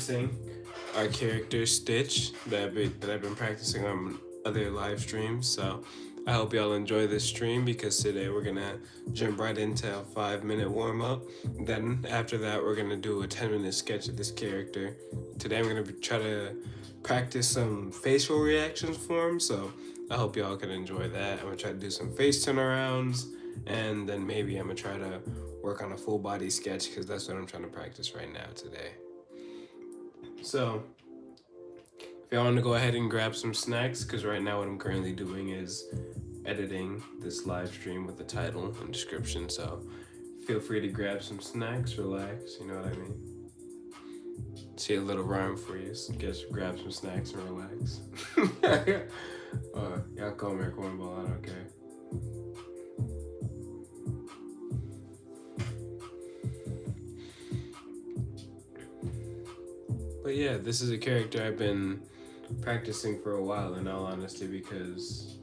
practicing our character Stitch that I've been practicing on other live streams. So I hope y'all enjoy this stream because today we're gonna jump right into a 5-minute warm up. Then after that, we're gonna do a 10-minute sketch of this character. Today I'm gonna try to practice some facial reactions for him. So I hope y'all can enjoy that. I'm gonna try to do some face turnarounds, and then maybe I'm gonna try to work on a full body sketch because that's what I'm trying to practice right now today. So if y'all want to go ahead and grab some snacks, because right now what I'm currently doing is editing this live stream with the title and description. So feel free to grab some snacks, relax, you know what I mean? See a little rhyme for you. So just grab some snacks and relax. Y'all call me a cornball, I don't care. But yeah, this is a character I've been practicing for a while, in all honesty, because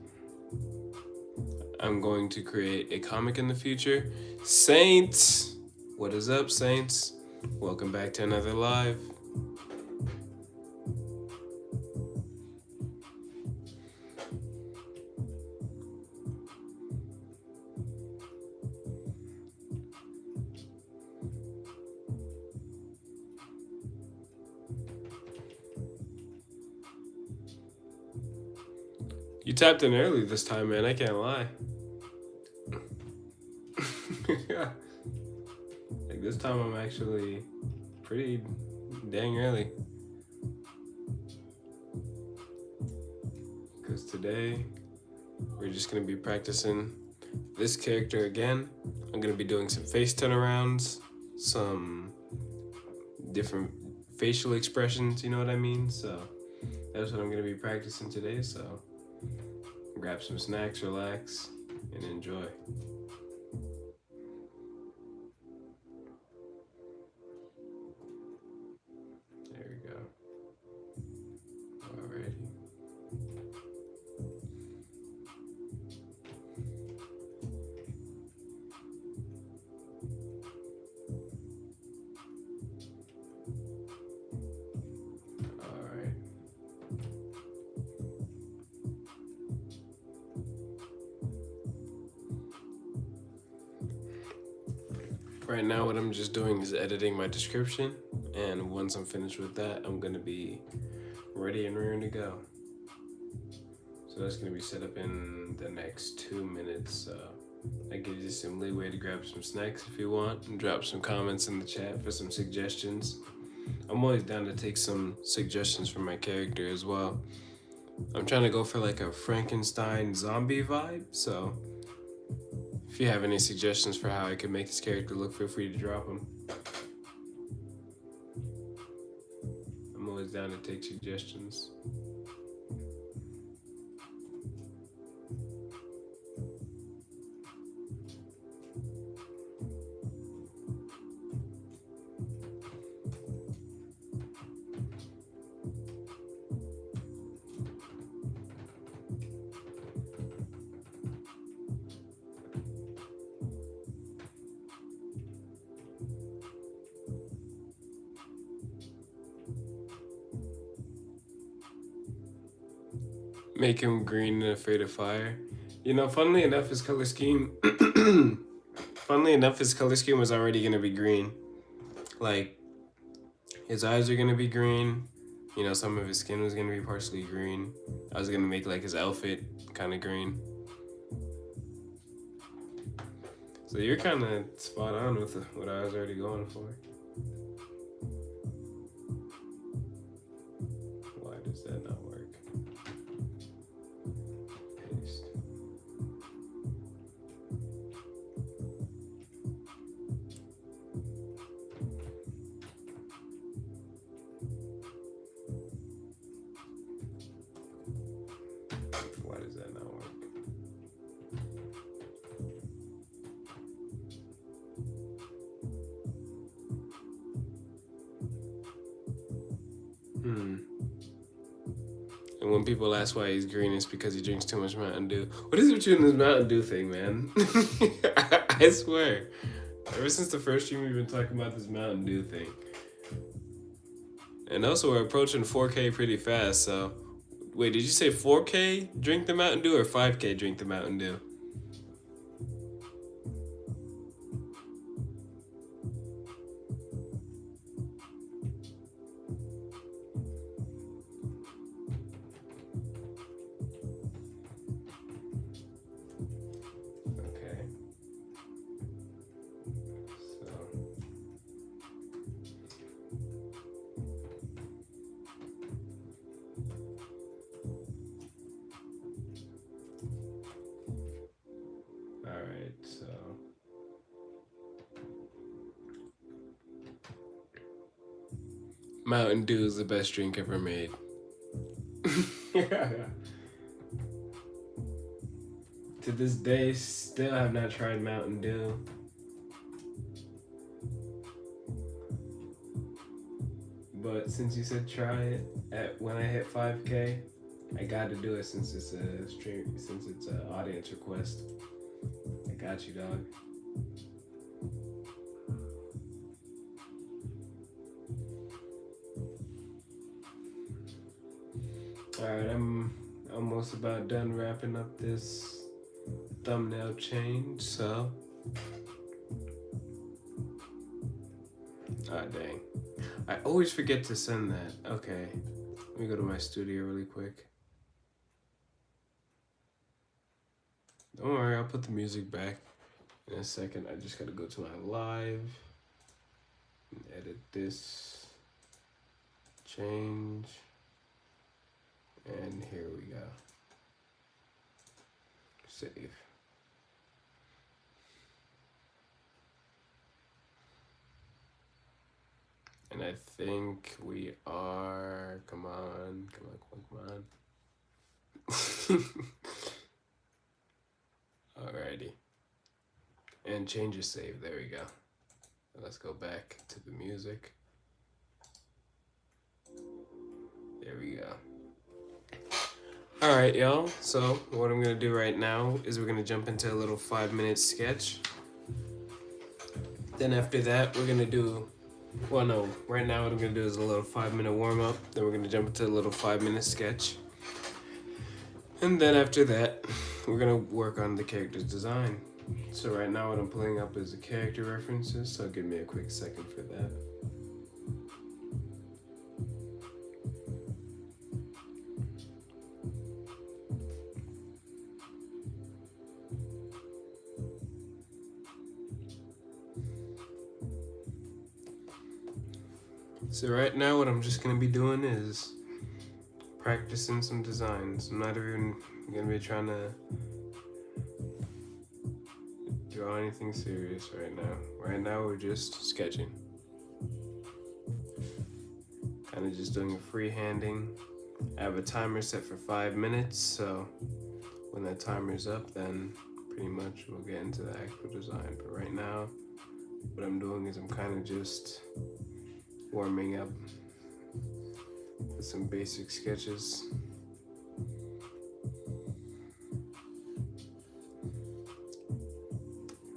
I'm going to create a comic in the future. Saints! What is up, Saints? Welcome back to another live. You tapped in early this time, man. I can't lie. Like this time I'm actually pretty dang early. Because today we're just going to be practicing this character again. I'm going to be doing some face turnarounds, some different facial expressions, you know what I mean? So that's what I'm going to be practicing today. So grab some snacks, relax, and enjoy. There we go. Alrighty. Alright. Right now what I'm just doing is editing my description, and once I'm finished with that, I'm gonna be ready and raring to go. So that's gonna be set up in the next 2 minutes. That gives you some leeway to grab some snacks if you want, and drop some comments in the chat for some suggestions. I'm always down to take some suggestions from my character as well. I'm trying to go for like a Frankenstein zombie vibe, so if you have any suggestions for how I could make this character look, feel free to drop them. I'm always down to take suggestions. Make him green and afraid of fire. You know, funnily enough, his color scheme was already gonna be green. Like, his eyes are gonna be green. You know, some of his skin was gonna be partially green. I was gonna make like his outfit kind of green. So you're kind of spot on with what I was already going for. Why does that not work? Paste. Why does that not work? And when people ask why he's green, it's because he drinks too much Mountain Dew. What is it with you and this Mountain Dew thing, man? I swear. Ever since the first stream, we've been talking about this Mountain Dew thing. And also, we're approaching 4K pretty fast. So, wait, did you say 4K drink the Mountain Dew or 5K drink the Mountain Dew? Okay. So, all right. So, Mountain Dew is the best drink ever made. To this day, still have not tried Mountain Dew. But since you said try it at when I hit 5K, I got to do it since it's a stream, since it's an audience request. I got you, dog. All right, I'm almost about done wrapping up this thumbnail change. So, ah, dang. I always forget to send that. Okay, let me go to my studio really quick. Don't worry, I'll put the music back in a second. I just gotta go to my live and edit this, change, and here we go. Save. And I think we are, come on. Alrighty. And change your save, there we go. Let's go back to the music. There we go. All right, y'all. So what I'm gonna do right now is we're gonna jump into a little 5-minute sketch. Then after that, we're gonna do, well, no, right now what I'm gonna do is a little 5-minute warm up. Then we're gonna jump into a little 5-minute sketch. And then after that, we're gonna work on the character's design. So right now what I'm pulling up is the character references, so give me a quick second for that. So right now what I'm just gonna be doing is practicing some designs. I'm not even gonna be trying to draw anything serious right now. Right now we're just sketching. Kind of just doing a freehanding. I have a timer set for 5 minutes, so when that timer's up, then pretty much we'll get into the actual design. But right now, what I'm doing is I'm kind of just warming up with some basic sketches.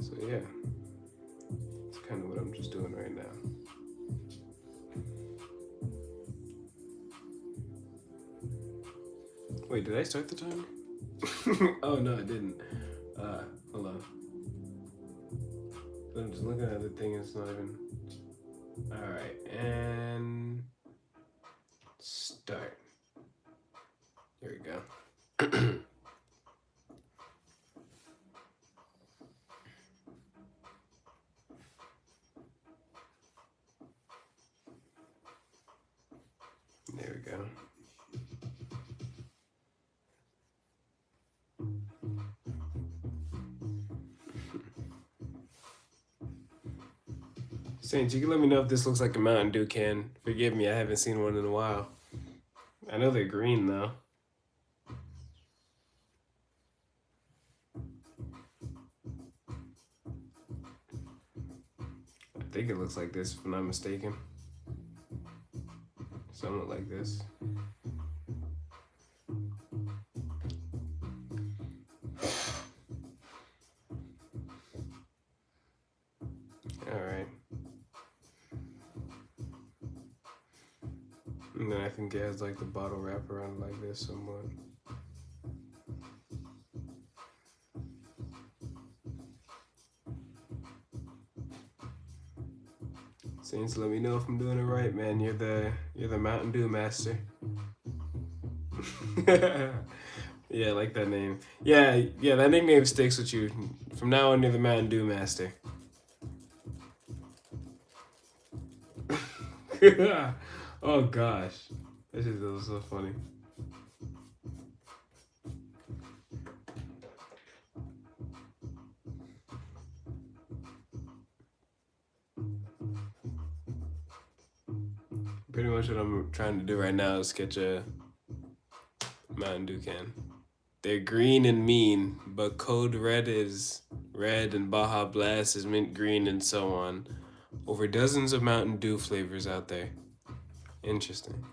So yeah, that's kind of what I'm just doing right now. Wait, did I start the timer? Oh no, I didn't. Hold on. I'm just looking at the thing, it's not even. Alright, and start. There we go. There we go. Saints, you can let me know if this looks like a Mountain Dew can. Forgive me, I haven't seen one in a while. I know they're green though. I think it looks like this, if I'm not mistaken. Some look like this. All right. And then I think it has like the bottle wrap around like this somewhat. Saints, let me know if I'm doing it right, man. You're the Mountain Dew master. Yeah, I like that name. Yeah, yeah, that nickname sticks with you. From now on, you're the Mountain Dew master. Oh gosh, this is so funny. Pretty much what I'm trying to do right now is sketch a Mountain Dew can. They're green and mean, but Code Red is red and Baja Blast is mint green and so on. Over dozens of Mountain Dew flavors out there. Interesting.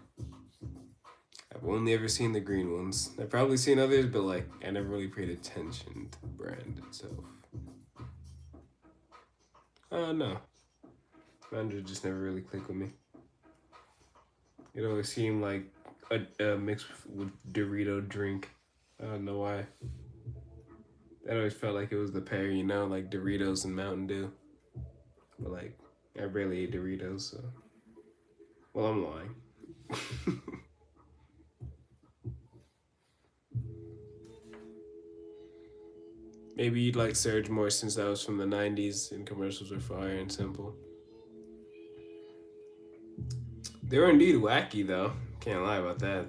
I've only ever seen the green ones. I've probably seen others, but like I never really paid attention to the brand itself. No. Mountain Dew just never really clicked with me. It always seemed like a mix with Dorito drink. I don't know why. That always felt like it was the pair, you know, like Doritos and Mountain Dew. But like, I barely ate Doritos, so. Well, I'm lying. Maybe you'd like Surge more since that was from the 90s and commercials were fire and simple. They were indeed wacky, though. Can't lie about that.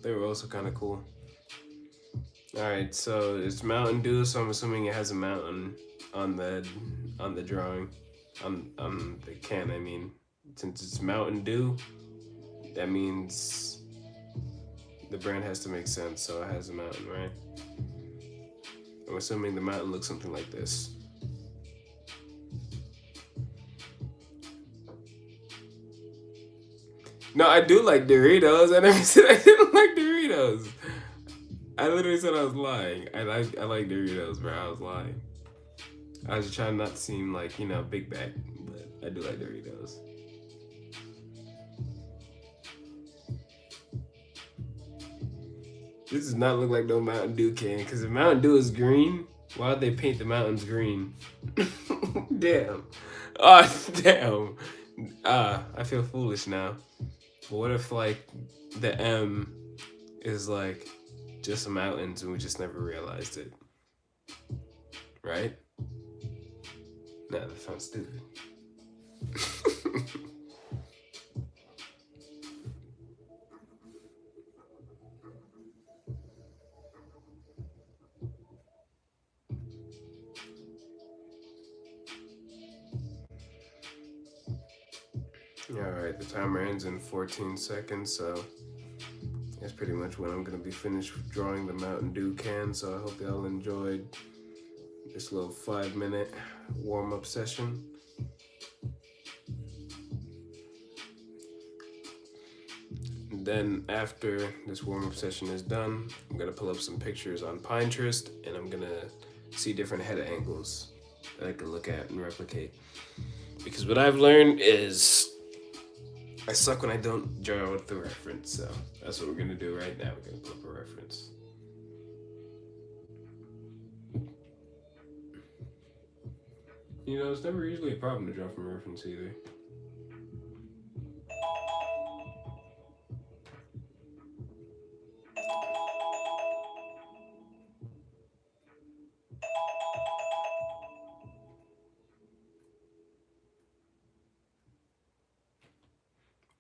They were also kind of cool. Alright, so it's Mountain Dew, so I'm assuming it has a mountain on the drawing. On the can, I mean. Since it's Mountain Dew, that means the brand has to make sense, so it has a mountain, right? I'm assuming the mountain looks something like this. No, I do like Doritos. I never said I didn't like Doritos. I literally said I was lying. I like Doritos, bro. I was lying. I was just trying not to seem like, you know, big bag, but I do like Doritos. This does not look like no Mountain Dew can, because if Mountain Dew is green, why would they paint the mountains green? Damn. Oh, damn. I feel foolish now. But what if, like, the M is, like, just mountains and we just never realized it? Right? Nah, that sounds stupid. Alright, the timer ends in 14 seconds, so that's pretty much when I'm going to be finished drawing the Mountain Dew can, so I hope y'all enjoyed this little 5-minute warm-up session. And then after this warm-up session is done, I'm going to pull up some pictures on Pinterest, and I'm going to see different head angles that I can look at and replicate. Because what I've learned is I suck when I don't draw with the reference, so that's what we're gonna do right now. We're gonna pull up a reference. You know, it's never usually a problem to draw from a reference either.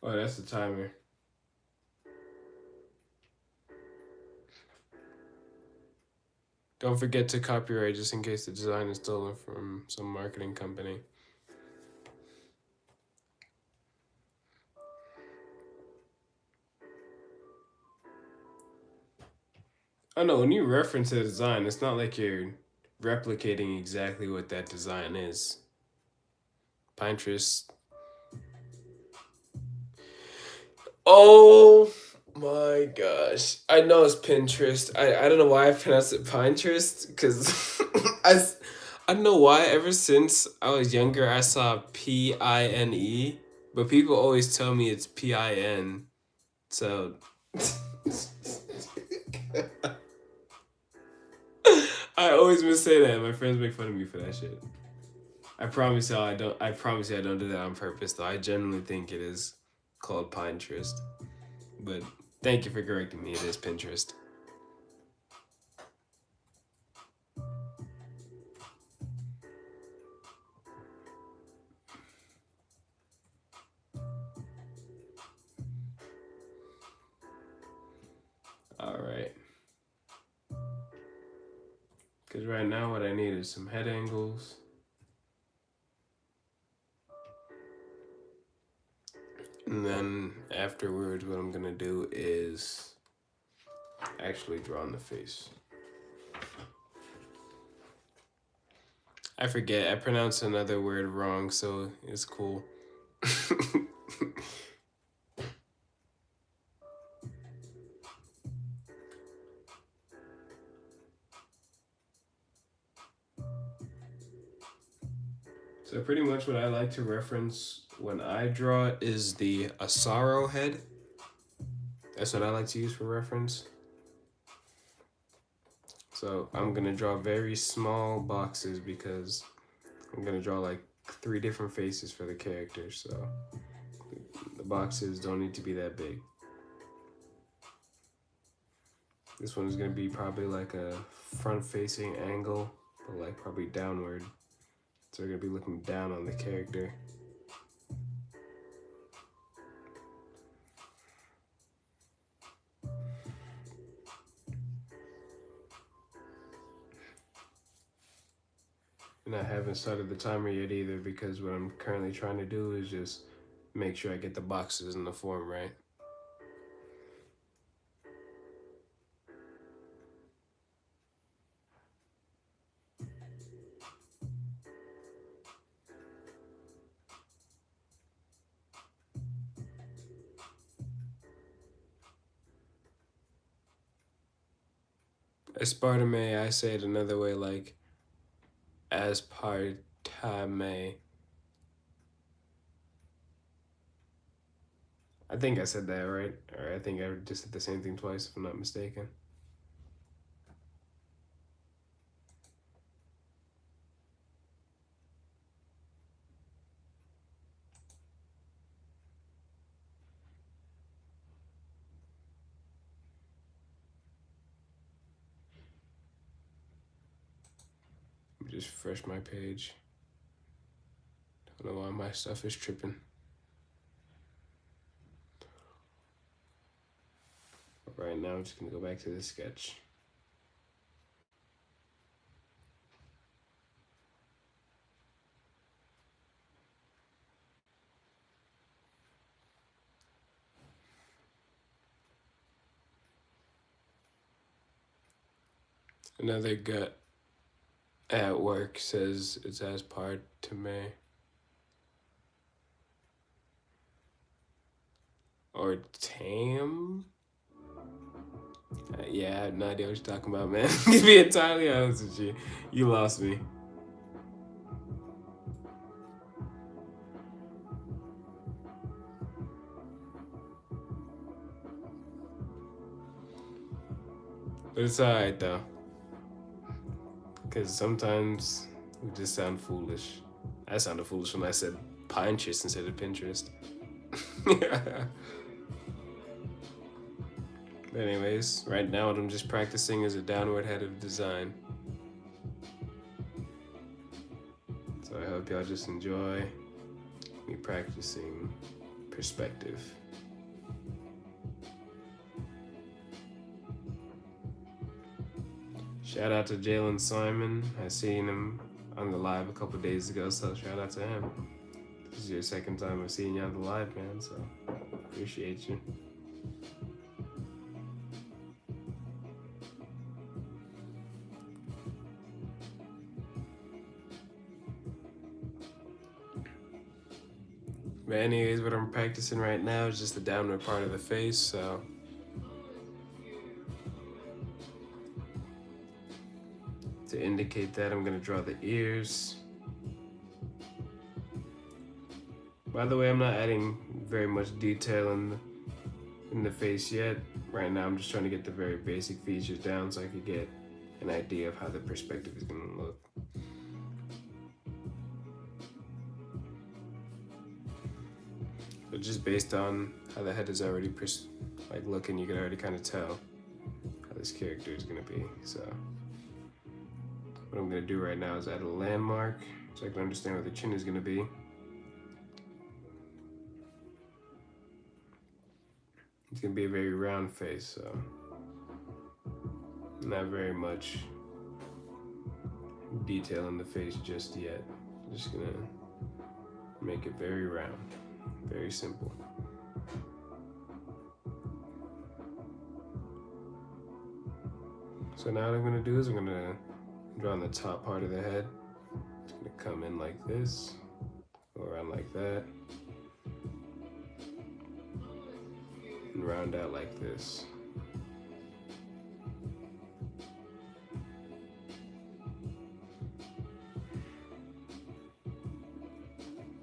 Oh, that's the timer. Don't forget to copyright just in case the design is stolen from some marketing company. Oh no, when you reference a design, it's not like you're replicating exactly what that design is. Pinterest. Oh my gosh. I know it's Pinterest. I don't know why I pronounced it Pinterest, because I I don't know why. Ever since I was younger, I saw Pine, but people always tell me it's Pin. So I always mistake that. My friends make fun of me for that shit. I promise you, I don't. I promise you, I don't do that on purpose. Though I genuinely think it is called Pinterest. But thank you for correcting me. It is Pinterest. All right. Because right now, what I need is some head angles. And then afterwards, what I'm gonna do is actually draw on the face. I forget. I pronounced another word wrong, so it's cool. So pretty much what I like to reference when I draw is the Asaro head. That's what I like to use for reference. So I'm gonna draw very small boxes because I'm gonna draw like 3 different faces for the characters. So the boxes don't need to be that big. This one is gonna be probably like a front-facing angle, but like probably downward. So we're gonna be looking down on the character. And I haven't started the timer yet either because what I'm currently trying to do is just make sure I get the boxes in the form right. Aspartame, I say it another way, like aspartame. I think I said that right, or I think I just said the same thing twice if I'm not mistaken. Let me just refresh my page. Don't know why my stuff is tripping. Right now, I'm just gonna go back to the sketch. Another gut at work says it's aspartame. Or tam? Yeah, I have no idea what you're talking about, man. To be entirely honest with you, you lost me. But it's alright though. Because sometimes we just sound foolish. I sounded foolish when I said Pinterest instead of Pinterest. But anyways, right now what I'm just practicing is a downward head of design. So I hope y'all just enjoy me practicing perspective. Shout out to Jalen Simon. I seen him on the live a couple days ago, so shout out to him. This is your second time of seeing you on the live, man, so appreciate you. But anyways, what I'm practicing right now is just the downward part of the face, so To indicate that, I'm gonna draw the ears. By the way, I'm not adding very much detail in the face yet. Right now, I'm just trying to get the very basic features down so I could get an idea of how the perspective is gonna look. But just based on how the head is already looking, you can already kind of tell how this character is gonna be. So what I'm gonna do right now is add a landmark so I can understand where the chin is gonna be. It's gonna be a very round face, so not very much detail in the face just yet. Just gonna make it very round, very simple. So now what I'm gonna do is I'm gonna draw on the top part of the head. It's gonna come in like this, go around like that, and round out like this.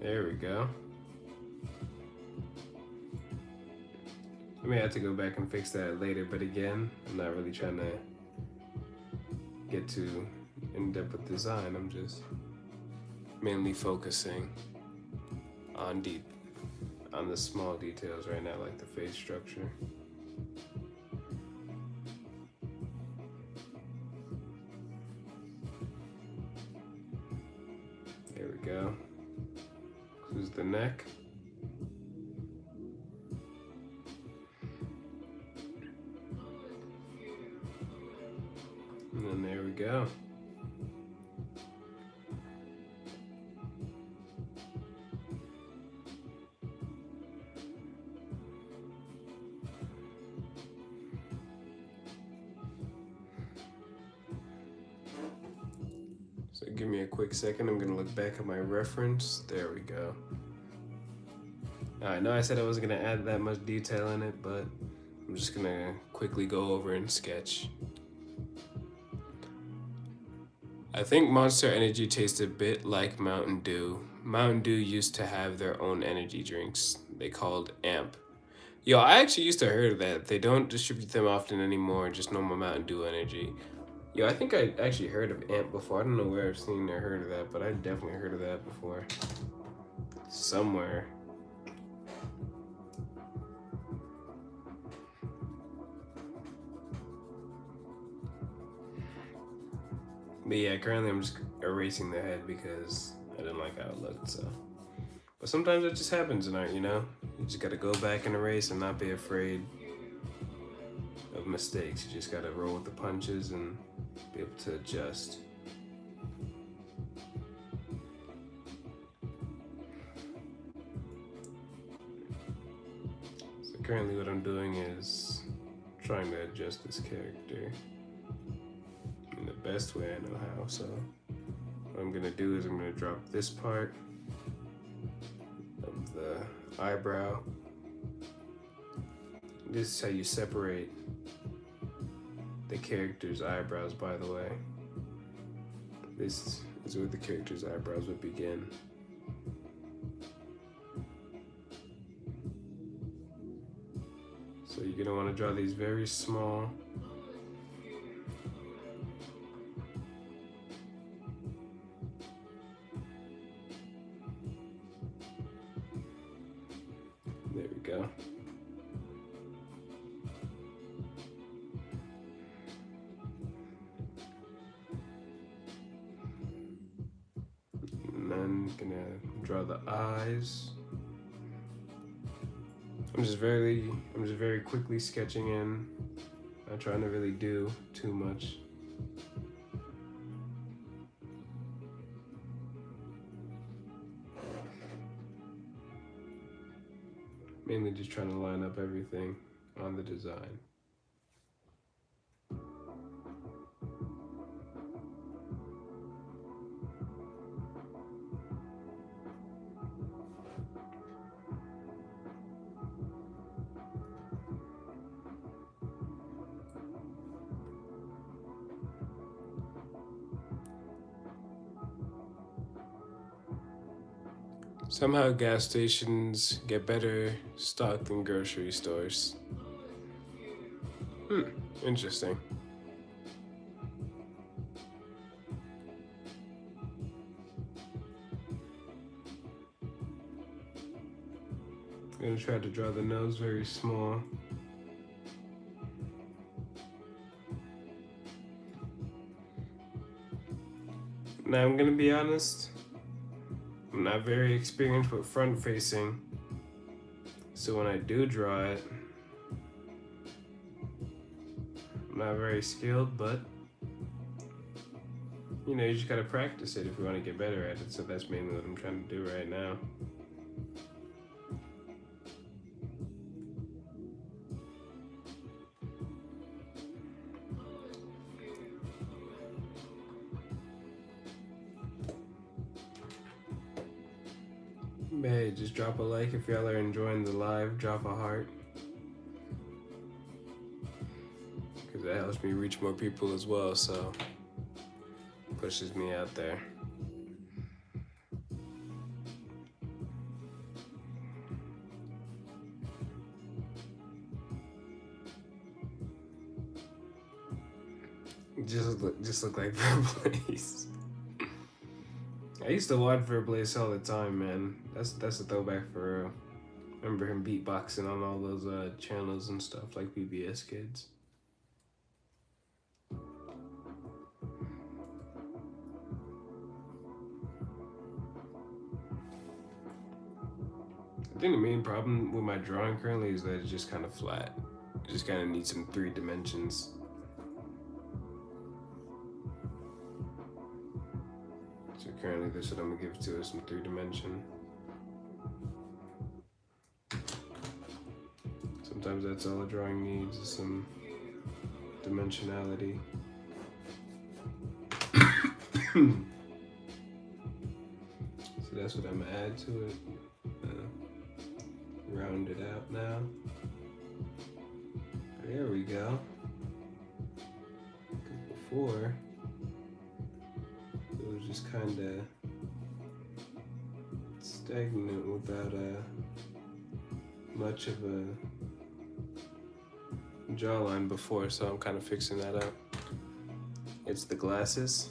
There we go. I may have to go back and fix that later, but again, I'm not really trying to get too in depth with design. I'm just mainly focusing on the small details right now, like the face structure. There we go. This is the neck. And then there we go. So give me a quick second. I'm gonna look back at my reference. There we go. I know I said I wasn't gonna add that much detail in it, but I'm just gonna quickly go over and sketch. I think Monster Energy tastes a bit like Mountain Dew. Mountain Dew used to have their own energy drinks. They called AMP. Yo, I actually used to heard of that. They don't distribute them often anymore, just normal Mountain Dew energy. Yo, I think I actually heard of AMP before. I don't know where I've seen or heard of that, but I definitely heard of that before. Somewhere. But yeah, currently I'm just erasing the head because I didn't like how it looked, so. But sometimes it just happens in art, you know? You just gotta go back and erase and not be afraid of mistakes. You just gotta roll with the punches and be able to adjust. So currently what I'm doing is trying to adjust this character in the best way I know how. So what I'm gonna do is I'm gonna drop this part of the eyebrow. This is how you separate the character's eyebrows, by the way. This is where the character's eyebrows would begin. So you're gonna wanna draw these very small. There we go. And then gonna draw the eyes. I'm just very quickly sketching in. Not trying to really do too much. Mainly just trying to line up everything on the design. Somehow gas stations get better stock than grocery stores. Interesting. I'm gonna try to draw the nose very small. Now I'm gonna be honest, I'm not very experienced with front facing. So when I do draw it, I'm not very skilled, but you know, you just gotta practice it if you want to get better at it. So that's mainly what I'm trying to do right now. Hey, just drop a like if y'all are enjoying the live. Drop a heart, because that helps me reach more people as well. So pushes me out there. Just look like Verblaze. I used to watch Verblaze all the time, man. That's a throwback for real. Remember him beatboxing on all those channels and stuff like PBS Kids. I think the main problem with my drawing currently is that it's just kind of flat. It just kind of needs some 3 dimensions. So currently this is what I'm gonna give to it, some 3 dimension. Sometimes that's all a drawing needs, is some dimensionality. So that's what I'm gonna add to it. Round it out now. There we go. Before, it was just kind of stagnant without much of a jawline before, so I'm kind of fixing that up. It's the glasses.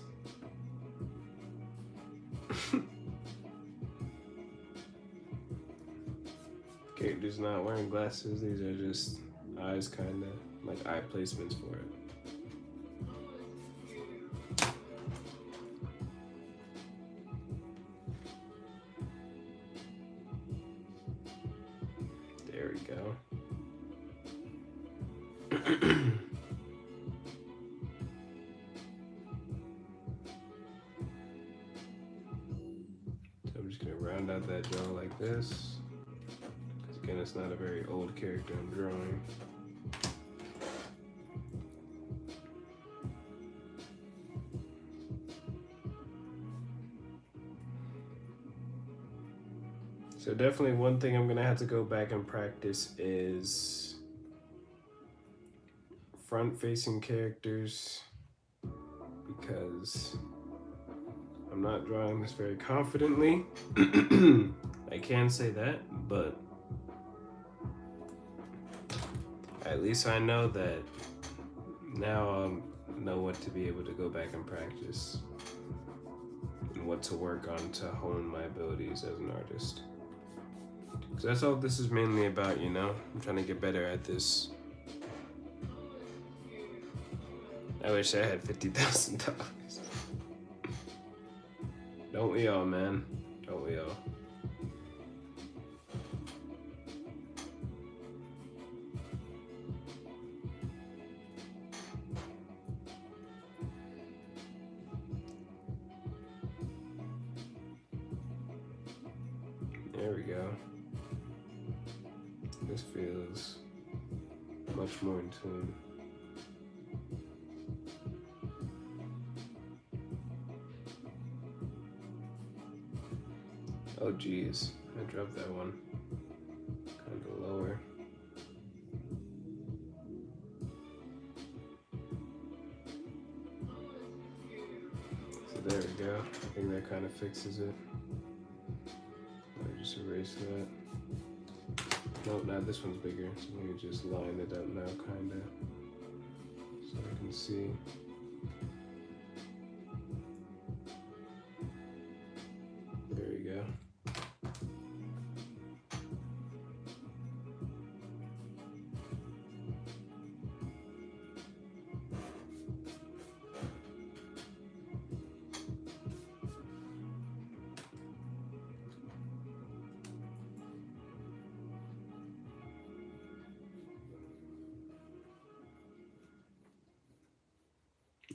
Character's not wearing glasses, these are just eyes, kind of like eye placements for it. There we go. So I'm just gonna round out that jaw like this. Again, it's not a very old character I'm drawing. So definitely one thing I'm gonna have to go back and practice is front-facing characters, because I'm not drawing this very confidently. I can say that, but at least I know that now I know what to be able to go back and practice and what to work on to hone my abilities as an artist. Because that's all this is mainly about, you know? I'm trying to get better at this. I wish I had $50,000. Don't we all, man? Don't we all? There we go. This feels much more in tune. Oh geez, I dropped that one. Kind of lower. So there we go. I think that kind of fixes it. Like erase that. Nope, now this one's bigger. So let me just line it up now, kinda, so I can see. There we go.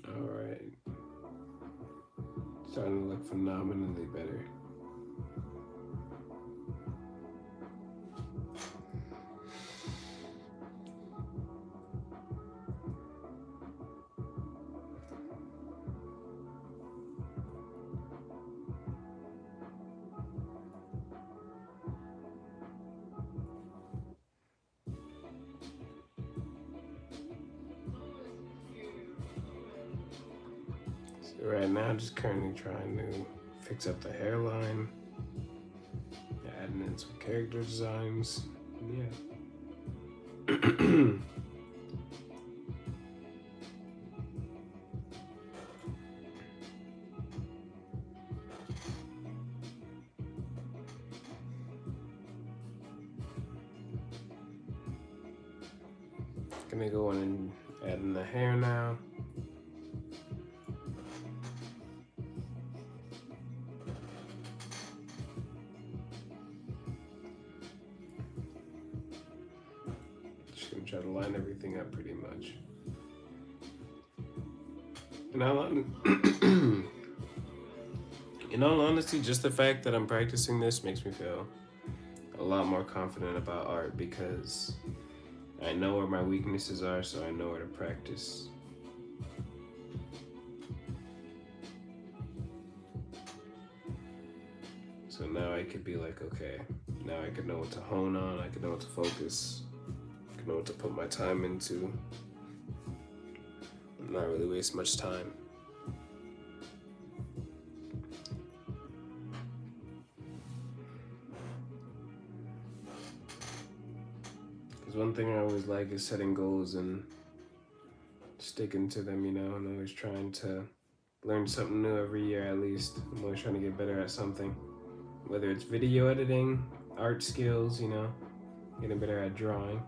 All right. Starting to look phenomenally better. Right now, I'm just currently trying to fix up the hairline, adding in some character designs. Yeah. Gonna go in and add in the hair now. Try to line everything up pretty much. In all honesty, just the fact that I'm practicing this makes me feel a lot more confident about art, because I know where my weaknesses are, so I know where to practice. So now I could be like, okay, now I could know what to hone on, I could know what to focus, know what to put my time into, not really waste much time. Because one thing I always like is setting goals and sticking to them, you know, and always trying to learn something new every year at least. I'm always trying to get better at something, whether it's video editing, art skills, you know, getting better at drawing.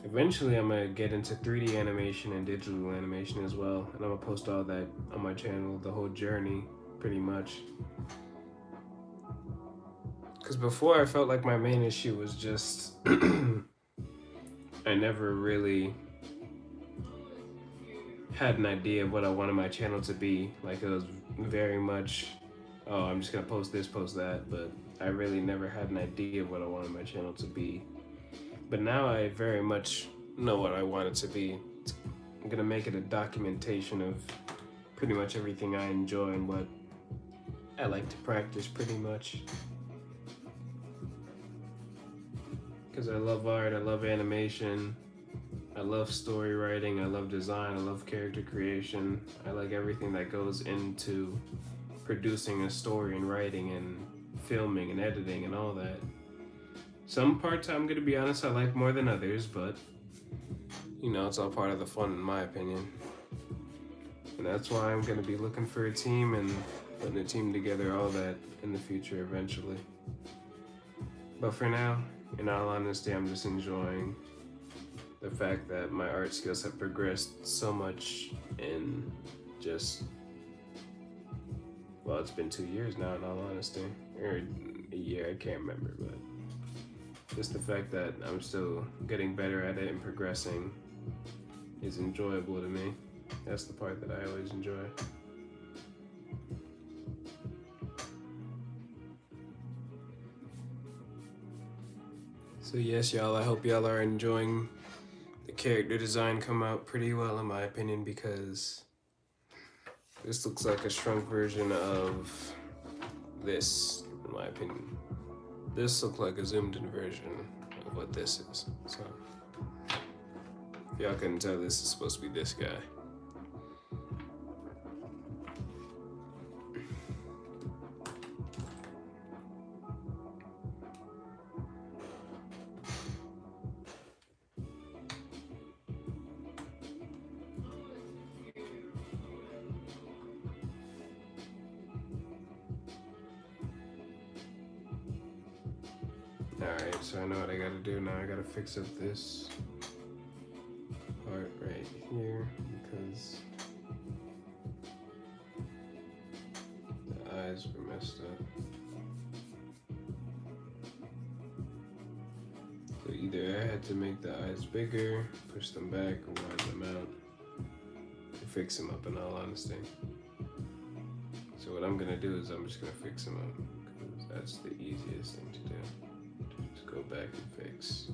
Eventually, I'm gonna get into 3D animation and digital animation as well, and I'm gonna post all that on my channel, the whole journey, pretty much. Because before, I felt like my main issue was just I never really had an idea of what I wanted my channel to be. Like, it was very much, oh, I'm just gonna post this, post that, but I really never had an idea of what I wanted my channel to be. But now I very much know what I want it to be. I'm gonna make it a documentation of pretty much everything I enjoy and what I like to practice pretty much. Because I love art, I love animation, I love story writing, I love design, I love character creation. I like everything that goes into producing a story and writing and filming and editing and all that. Some parts, I'm gonna be honest, I like more than others, but you know, it's all part of the fun in my opinion. And that's why I'm gonna be looking for a team and putting a team together, all that in the future eventually. But for now, in all honesty, I'm just enjoying the fact that my art skills have progressed so much in just, well, it's been 2 years now in all honesty, or a year, I can't remember, but just the fact that I'm still getting better at it and progressing is enjoyable to me. That's the part that I always enjoy. So yes, y'all, I hope y'all are enjoying the character design come out pretty well in my opinion, because this looks like a shrunk version of this, in my opinion. This looks like a zoomed in version of what this is. So if y'all couldn't tell, this is supposed to be this guy. Alright, so I know what I gotta do now. I gotta fix up this part right here because the eyes were messed up. So either I had to make the eyes bigger, push them back, or widen them out, or fix them up in all honesty. So what I'm gonna do is I'm just gonna fix them up because that's the easiest thing to do. Just go back and fix.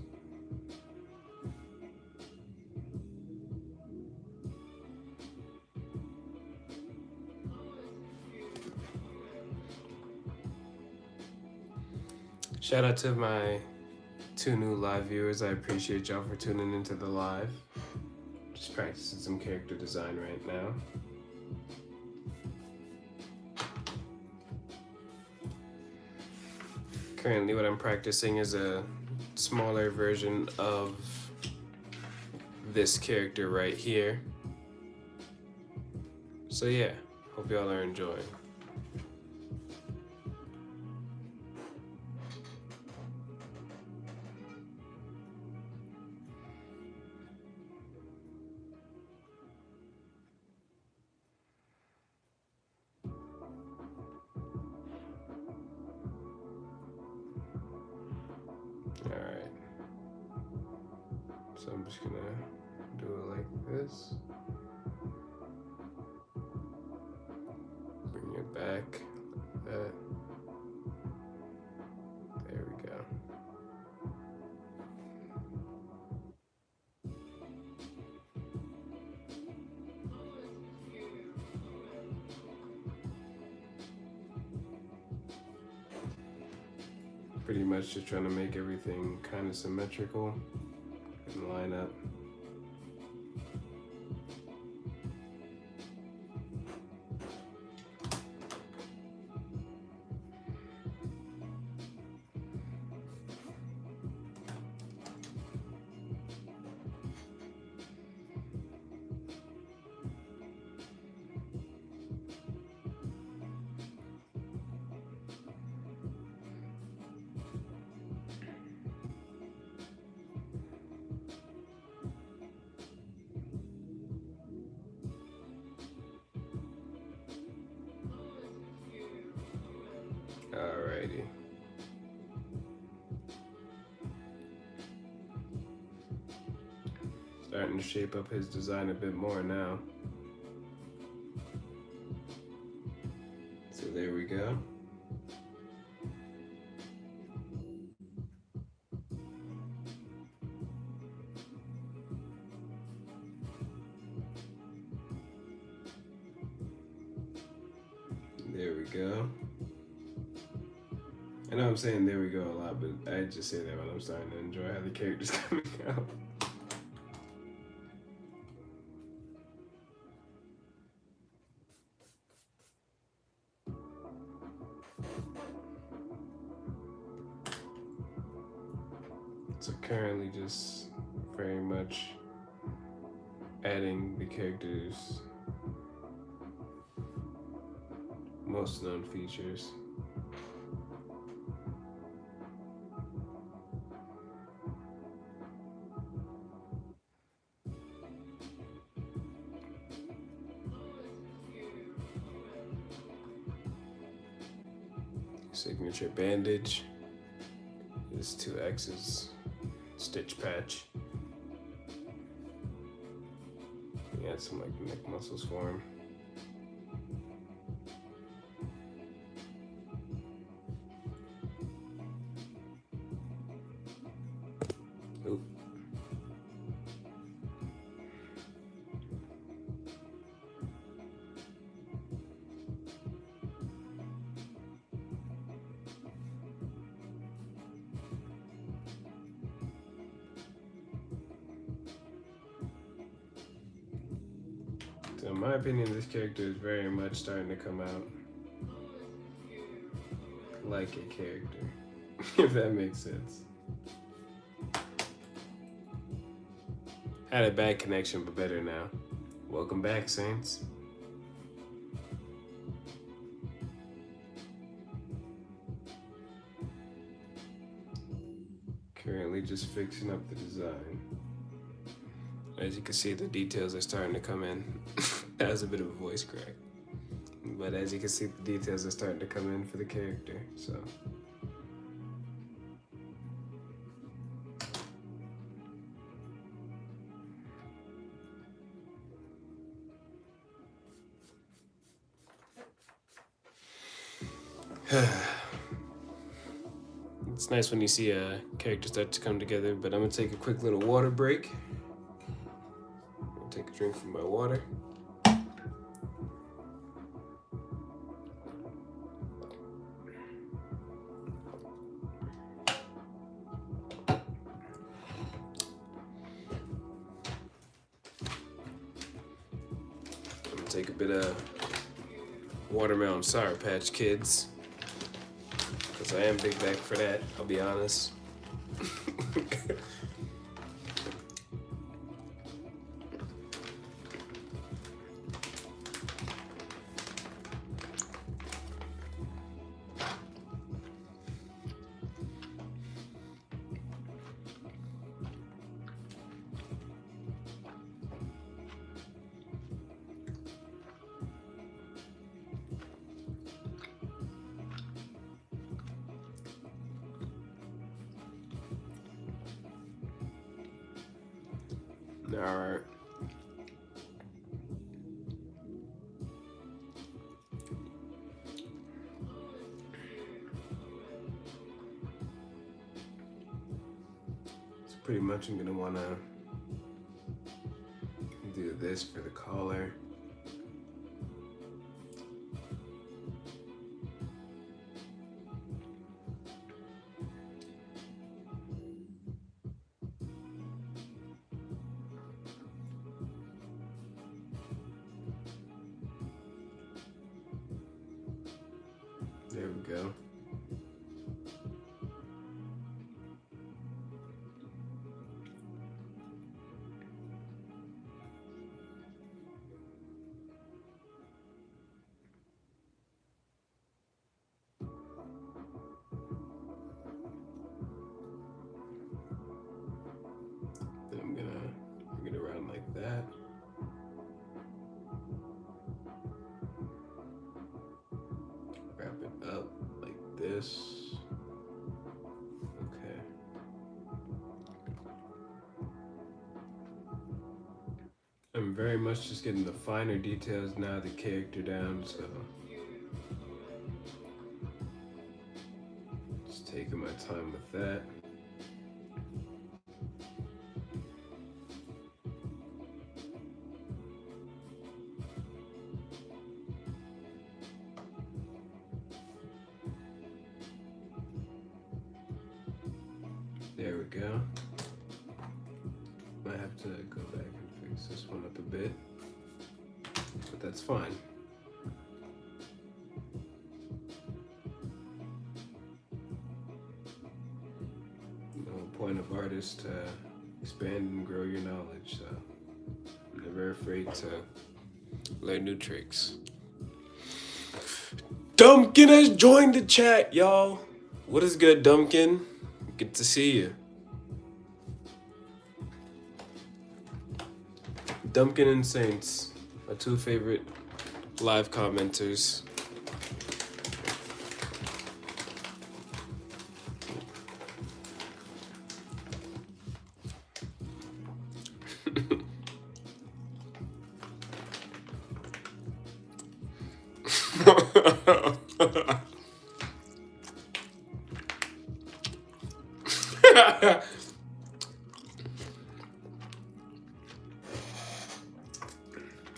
Shout out to my 2 new live viewers. I appreciate y'all for tuning into the live. Just practicing some character design right now. Currently what I'm practicing is a smaller version of this character right here. So yeah, hope y'all are enjoying. Alright, so I'm just gonna do it like this. Bring it back like that. There we go. Pretty much just trying to make everything kind of symmetrical and line up. Alrighty. Starting to shape up his design a bit more now. So there we go. There we go. I know I'm saying there we go a lot, but I just say that when I'm starting to enjoy how the character's coming out. So currently just very much adding the character's most known features. Signature bandage, his 2 X's, stitch patch. He had some like neck muscles for him. Oop. So in my opinion, this character is very much starting to come out like a character, if that makes sense. Had a bad connection, but better now. Welcome back, Saints. Currently just fixing up the design. As you can see, the details are starting to come in. That was a bit of a voice crack. But as you can see, the details are starting to come in for the character, so. It's nice when you see a character start to come together, but I'm gonna take a quick little water break. I'll take a drink from my water. I'm gonna take a bit of watermelon Sour Patch Kids. Because I am big back for that, I'll be honest. All right. So pretty much I'm gonna wanna do this for the collar. There we go. Then I'm gonna bring it around like that. Wrap it up like this. Okay. I'm very much just getting the finer details now of the character down, so just taking my time with that. There we go. Might have to go back and fix this one up a bit, but that's fine. The whole point of artists to expand and grow your knowledge, so I'm never afraid to learn new tricks. Dumpkin has joined the chat, y'all. What is good, Dumpkin? Good to see you. Dumpkin and Saints, my two favorite live commenters.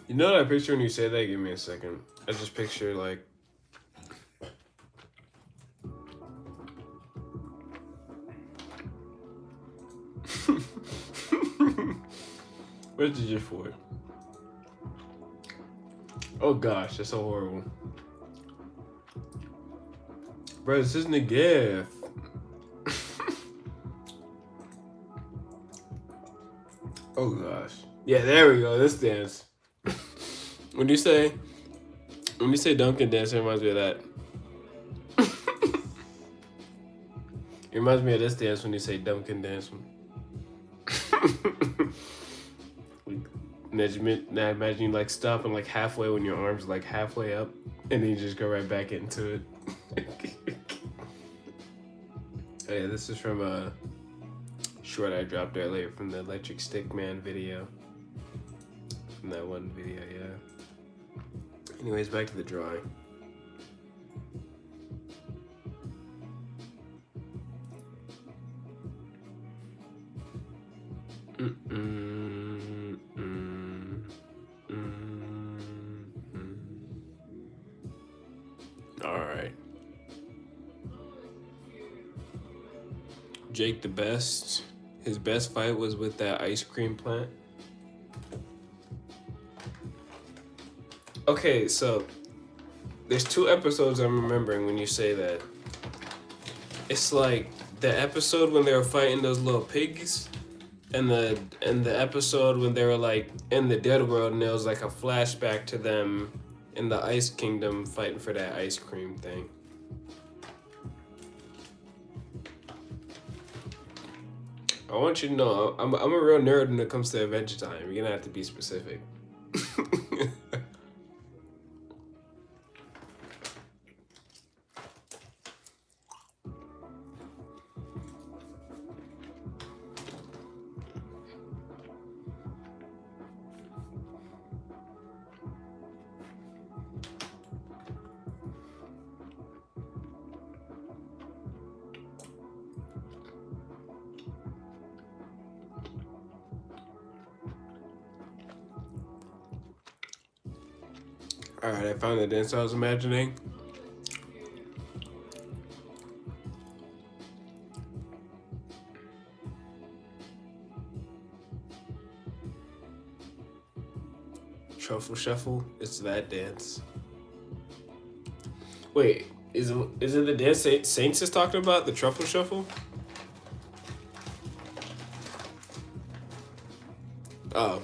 You know what I picture when you say that? Give me a second. I just picture like where's the GIF for it? Oh gosh, that's so horrible. Bro, this isn't a GIF. Oh gosh. Yeah, there we go. This dance. When you say Dunkin' dance, it reminds me of that. It reminds me of this dance when you say Dunkin' dance. Imagine you like stopping like halfway when your arms like halfway up, and then you just go right back into it. Oh yeah, this is from a short I dropped earlier from the Electric Stick Man video. From that one video, yeah. Anyways, back to the drawing. All right. Jake the Best. His best fight was with that ice cream plant. Okay, so there's 2 episodes I'm remembering when you say that. It's like the episode when they were fighting those little pigs, and the episode when they were like in the dead world, and there was like a flashback to them in the Ice Kingdom fighting for that ice cream thing. I want you to know I'm a real nerd when it comes to Adventure Time. You're gonna have to be specific. Alright, I found the dance I was imagining. Truffle Shuffle, it's that dance. Wait, is it the dance Saints is talking about, the Truffle Shuffle? Oh.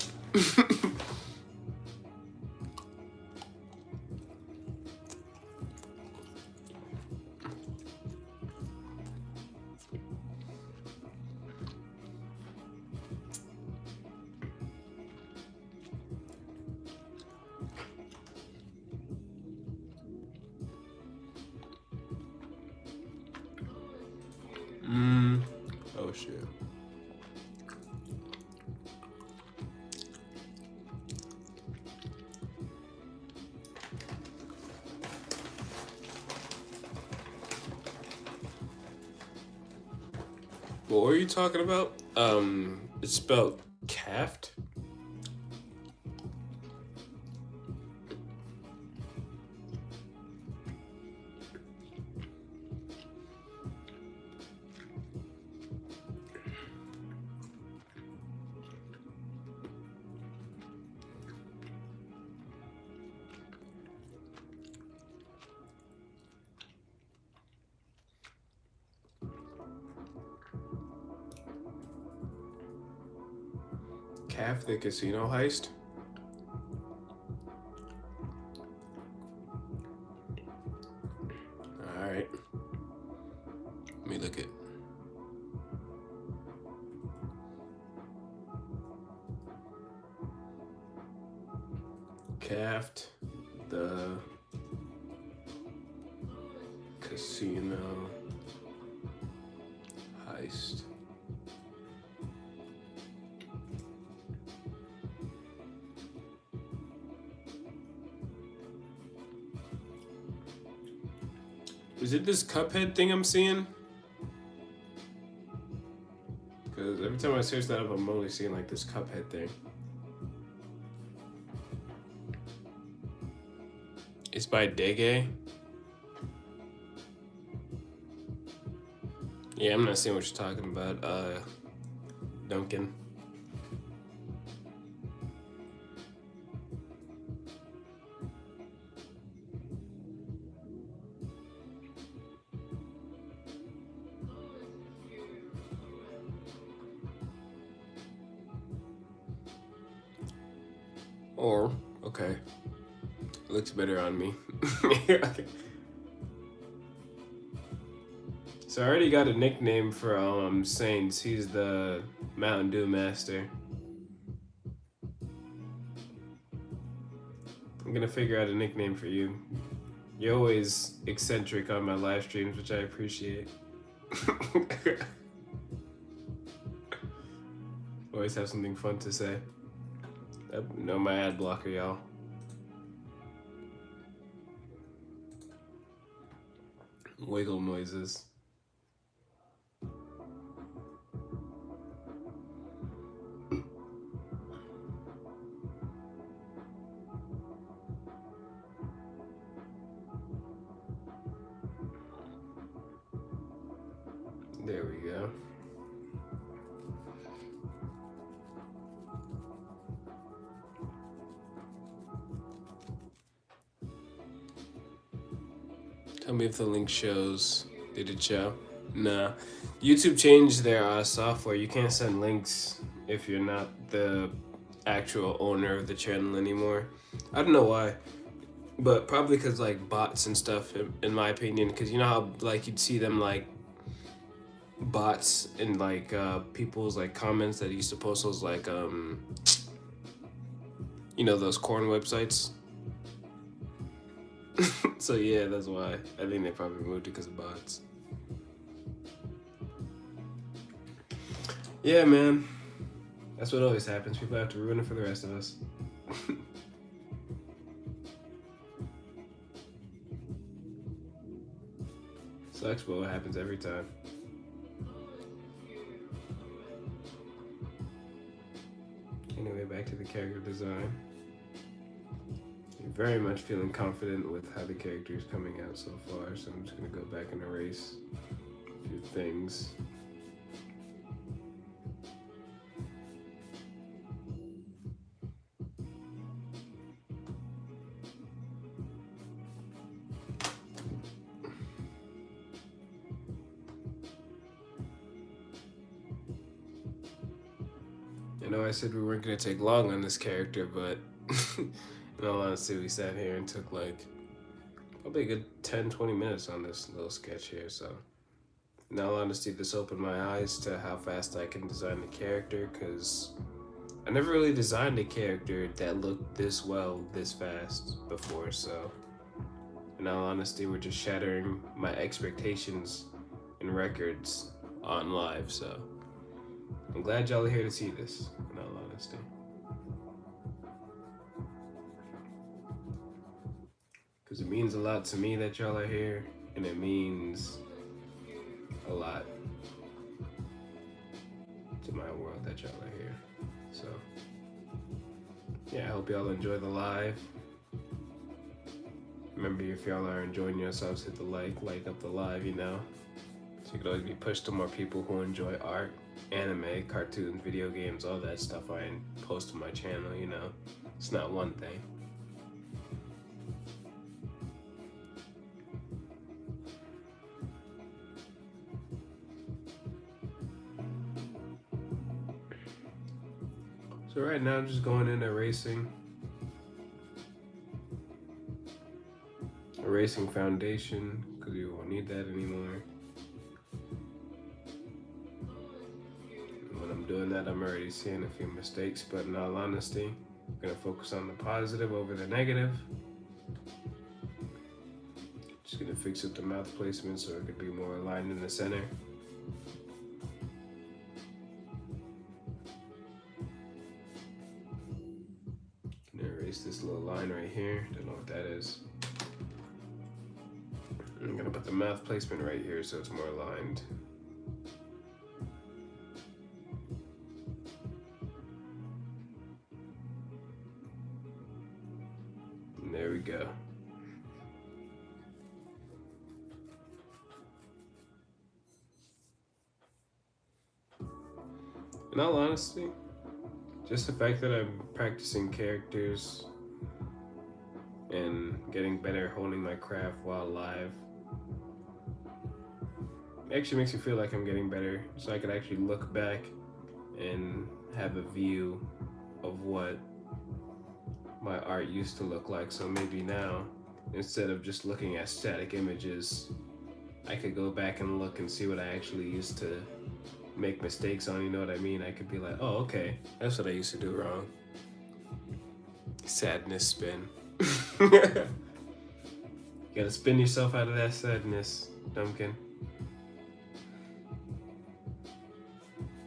Oh shit. What were you talking about? It's spelled Caft? Calf the casino heist? Alright. Let me look at. Caft the casino heist. Is it this Cuphead thing I'm seeing? Because every time I search that up, I'm only seeing like this Cuphead thing. It's by Dege. Yeah, I'm not seeing what you're talking about. Duncan. Or, okay. It looks better on me. Okay. So I already got a nickname for Saints. He's the Mountain Dew Master. I'm gonna figure out a nickname for you. You're always eccentric on my live streams, which I appreciate. Always have something fun to say. No, my ad blocker, y'all. Wiggle noises. There we go. Tell me if the link shows. Did it show? Nah. YouTube changed their software. You can't send links if you're not the actual owner of the channel anymore. I don't know why, but probably because like bots and stuff, in my opinion. Because you know how like you'd see them like bots in like people's like comments that used to post those like you know, those corn websites. So yeah, that's why. I think they probably moved it because of bots. Yeah, man. That's what always happens. People have to ruin it for the rest of us. Sucks, but what happens every time. Anyway, back to the character design. I'm very much feeling confident with how the character is coming out so far, so I'm just gonna go back and erase a few things. I know I said we weren't gonna take long on this character, but in all honesty, we sat here and took like probably a good 10-20 minutes on this little sketch here. So in all honesty, this opened my eyes to how fast I can design the character, because I never really designed a character that looked this well this fast before. So in all honesty, we're just shattering my expectations and records on live. So I'm glad y'all are here to see this, in all honesty. Because it means a lot to me that y'all are here, and it means a lot to my world that y'all are here. So, yeah, I hope y'all enjoy the live. Remember, if y'all are enjoying yourselves, hit the like up the live, you know. So you could always be pushed to more people who enjoy art, anime, cartoons, video games, all that stuff I post to my channel, you know. It's not one thing. So right now I'm just going in erasing foundation, because we won't need that anymore. When I'm doing that, I'm already seeing a few mistakes, but in all honesty, I'm gonna focus on the positive over the negative. Just gonna fix up the mouth placement so it could be more aligned in the center. Gonna erase this little line right here. Don't know what that is. I'm gonna put the mouth placement right here so it's more aligned. And there we go. In all honesty, just the fact that I'm practicing characters and getting better holding my craft while live actually makes me feel like I'm getting better, so I could actually look back and have a view of what my art used to look like. So maybe now, instead of just looking at static images, I could go back and look and see what I actually used to make mistakes on, you know what I mean? I could be like, oh, okay, that's what I used to do wrong. Sadness spin. You gotta spin yourself out of that sadness, Duncan.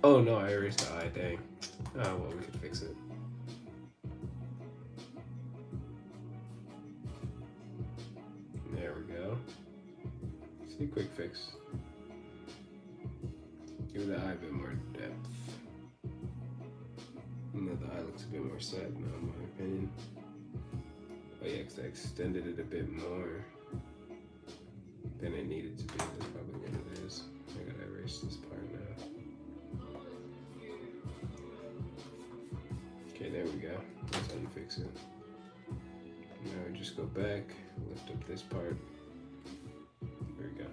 Oh no, I erased the eye, dang. Oh well, we could fix it. There we go. See, quick fix. Give the eye a bit more depth. You know, the eye looks a bit more sad now, in my opinion. Oh yeah, because I extended it a bit more than it needed to be. That's probably what it is. I gotta erase this part now. Okay, there we go. That's how you fix it. Now we just go back, lift up this part. There we go.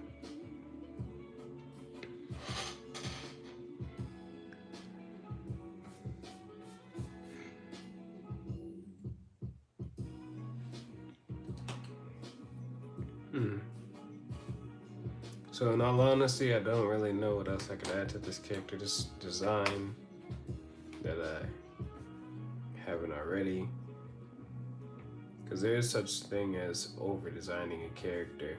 So in all honesty, I don't really know what else I could add to this character, this design that I haven't already. Because there is such thing as over-designing a character.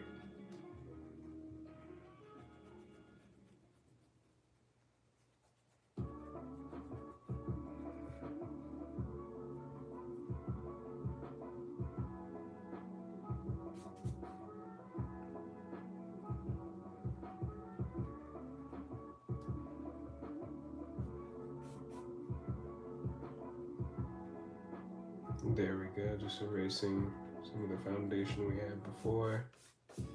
There we go, just erasing some of the foundation we had before. You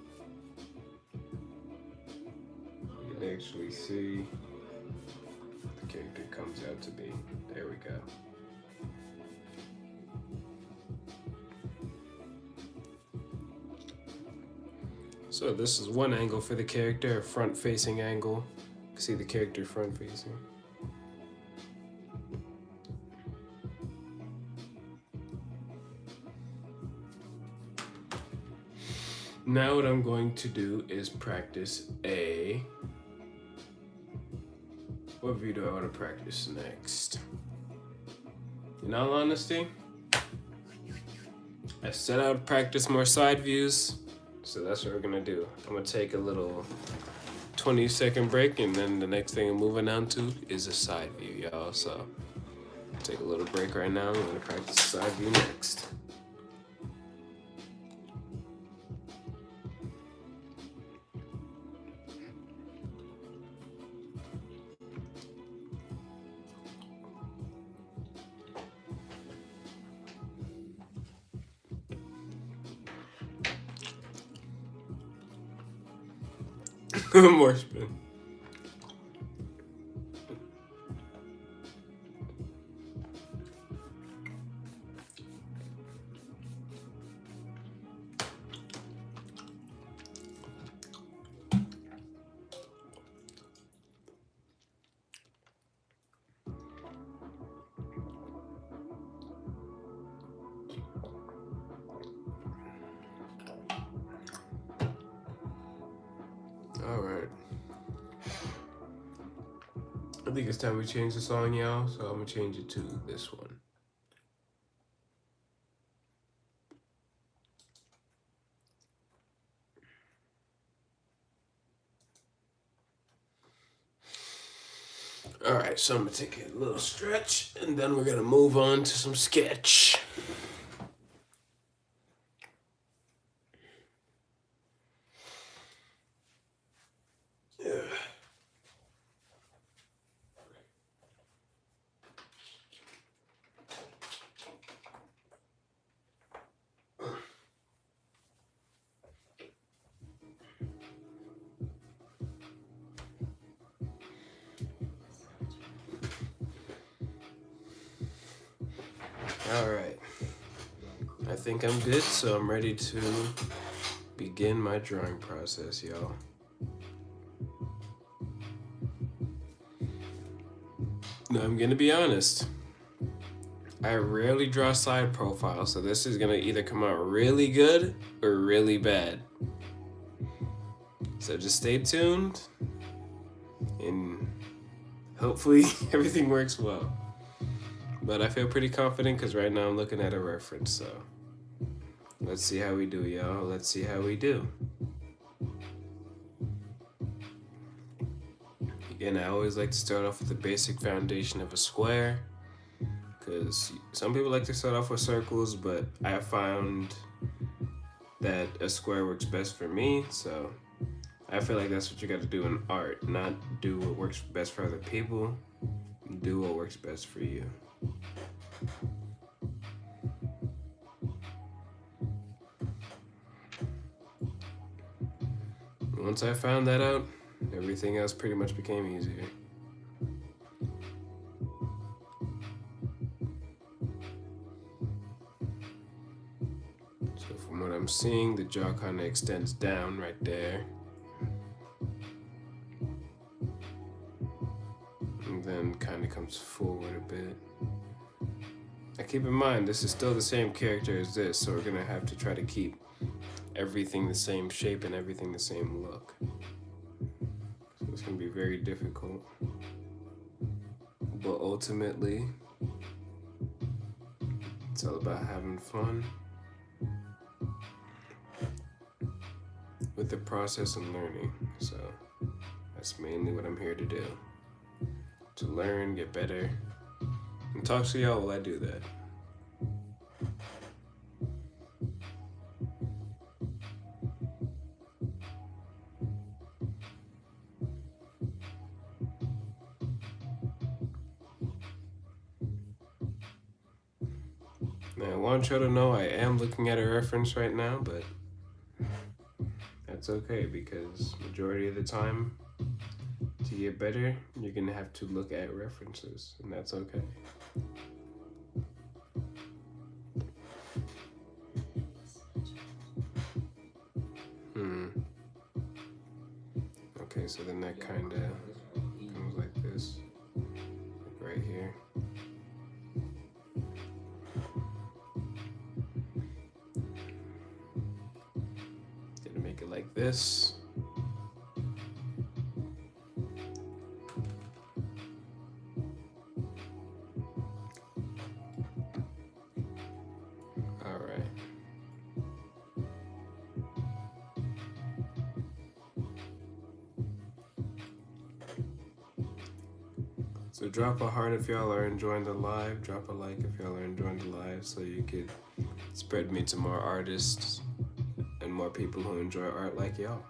can actually see what the character comes out to be. There we go. So this is one angle for the character, a front-facing angle. You can see the character front-facing. Now what I'm going to do is practice what view do I want to practice next? In all honesty, I set out to practice more side views, so that's what we're gonna do. I'm gonna take a little 20-second break, and then the next thing I'm moving on to is a side view, y'all. So take a little break right now. I'm gonna practice side view next. More spin. All right. I think it's time we change the song, y'all, so I'm gonna change it to this one. All right, so I'm gonna take a little stretch, and then we're gonna move on to some sketch. All right, I think I'm good, so I'm ready to begin my drawing process, y'all. Now, I'm gonna be honest. I rarely draw side profiles, so this is gonna either come out really good or really bad. So just stay tuned, and hopefully everything works well. But I feel pretty confident because right now I'm looking at a reference, so let's see how we do, y'all. Let's see how we do. Again, I always like to start off with the basic foundation of a square, because some people like to start off with circles, but I found that a square works best for me, so I feel like that's what you got to do in art, not do what works best for other people, do what works best for you. Once I found that out, everything else pretty much became easier. So from what I'm seeing, the jaw kind of extends down right there. And then kind of comes forward a bit. Now keep in mind, this is still the same character as this, so we're gonna have to try to keep everything the same shape and everything the same look. So it's gonna be very difficult. But ultimately, it's all about having fun with the process and learning. So that's mainly what I'm here to do. To learn, get better, and talk to y'all while I do that. Now, I want y'all to know I am looking at a reference right now, but that's okay because majority of the time, to get better, you're gonna have to look at references, and that's okay. Okay, so then that kind of comes like this, like right here. Gonna make it like this. All right. So drop a heart if y'all are enjoying the live. Drop a like if y'all are enjoying the live, so you could spread me to more artists and more people who enjoy art like y'all.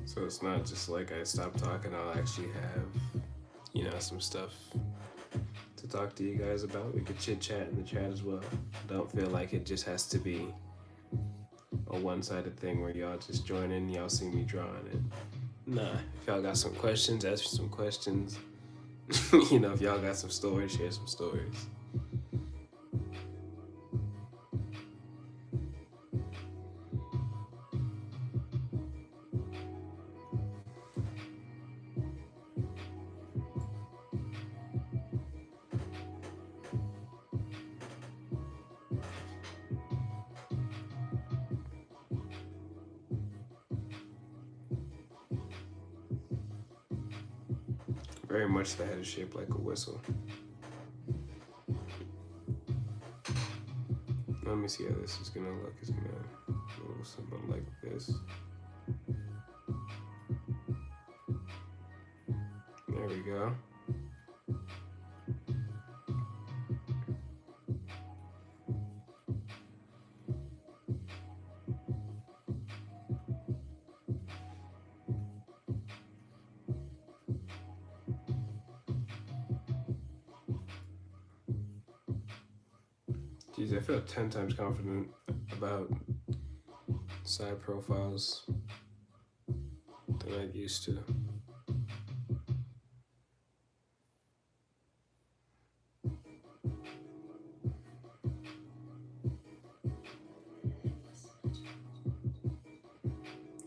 So it's not just like I stop talking, I'll actually have, some stuff to talk to you guys about. We could chit chat in the chat as well. Don't feel like it just has to be a one-sided thing where y'all just join in, y'all see me drawing it. Nah, if y'all got some questions, ask me some questions. If y'all got some stories, share some stories. Very much the head is shaped like a whistle. Let me see how this is gonna look. It's gonna look something like this. There we go. Geez, I feel 10 times confident about side profiles than I used to.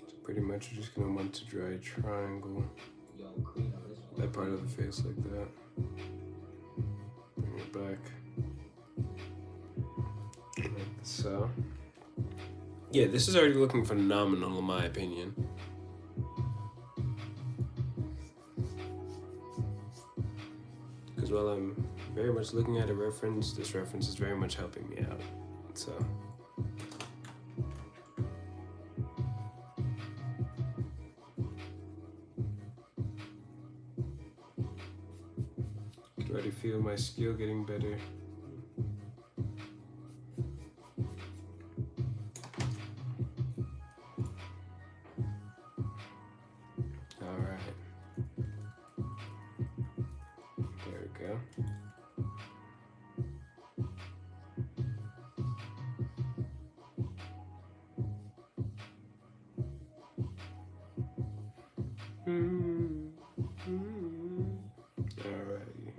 So pretty much you're just gonna want to draw a triangle, that part of the face like that. Bring it back. So, yeah, this is already looking phenomenal in my opinion. Because while I'm very much looking at a reference, this reference is very much helping me out. So, I can already feel my skill getting better. Alright. There we go. Alrighty.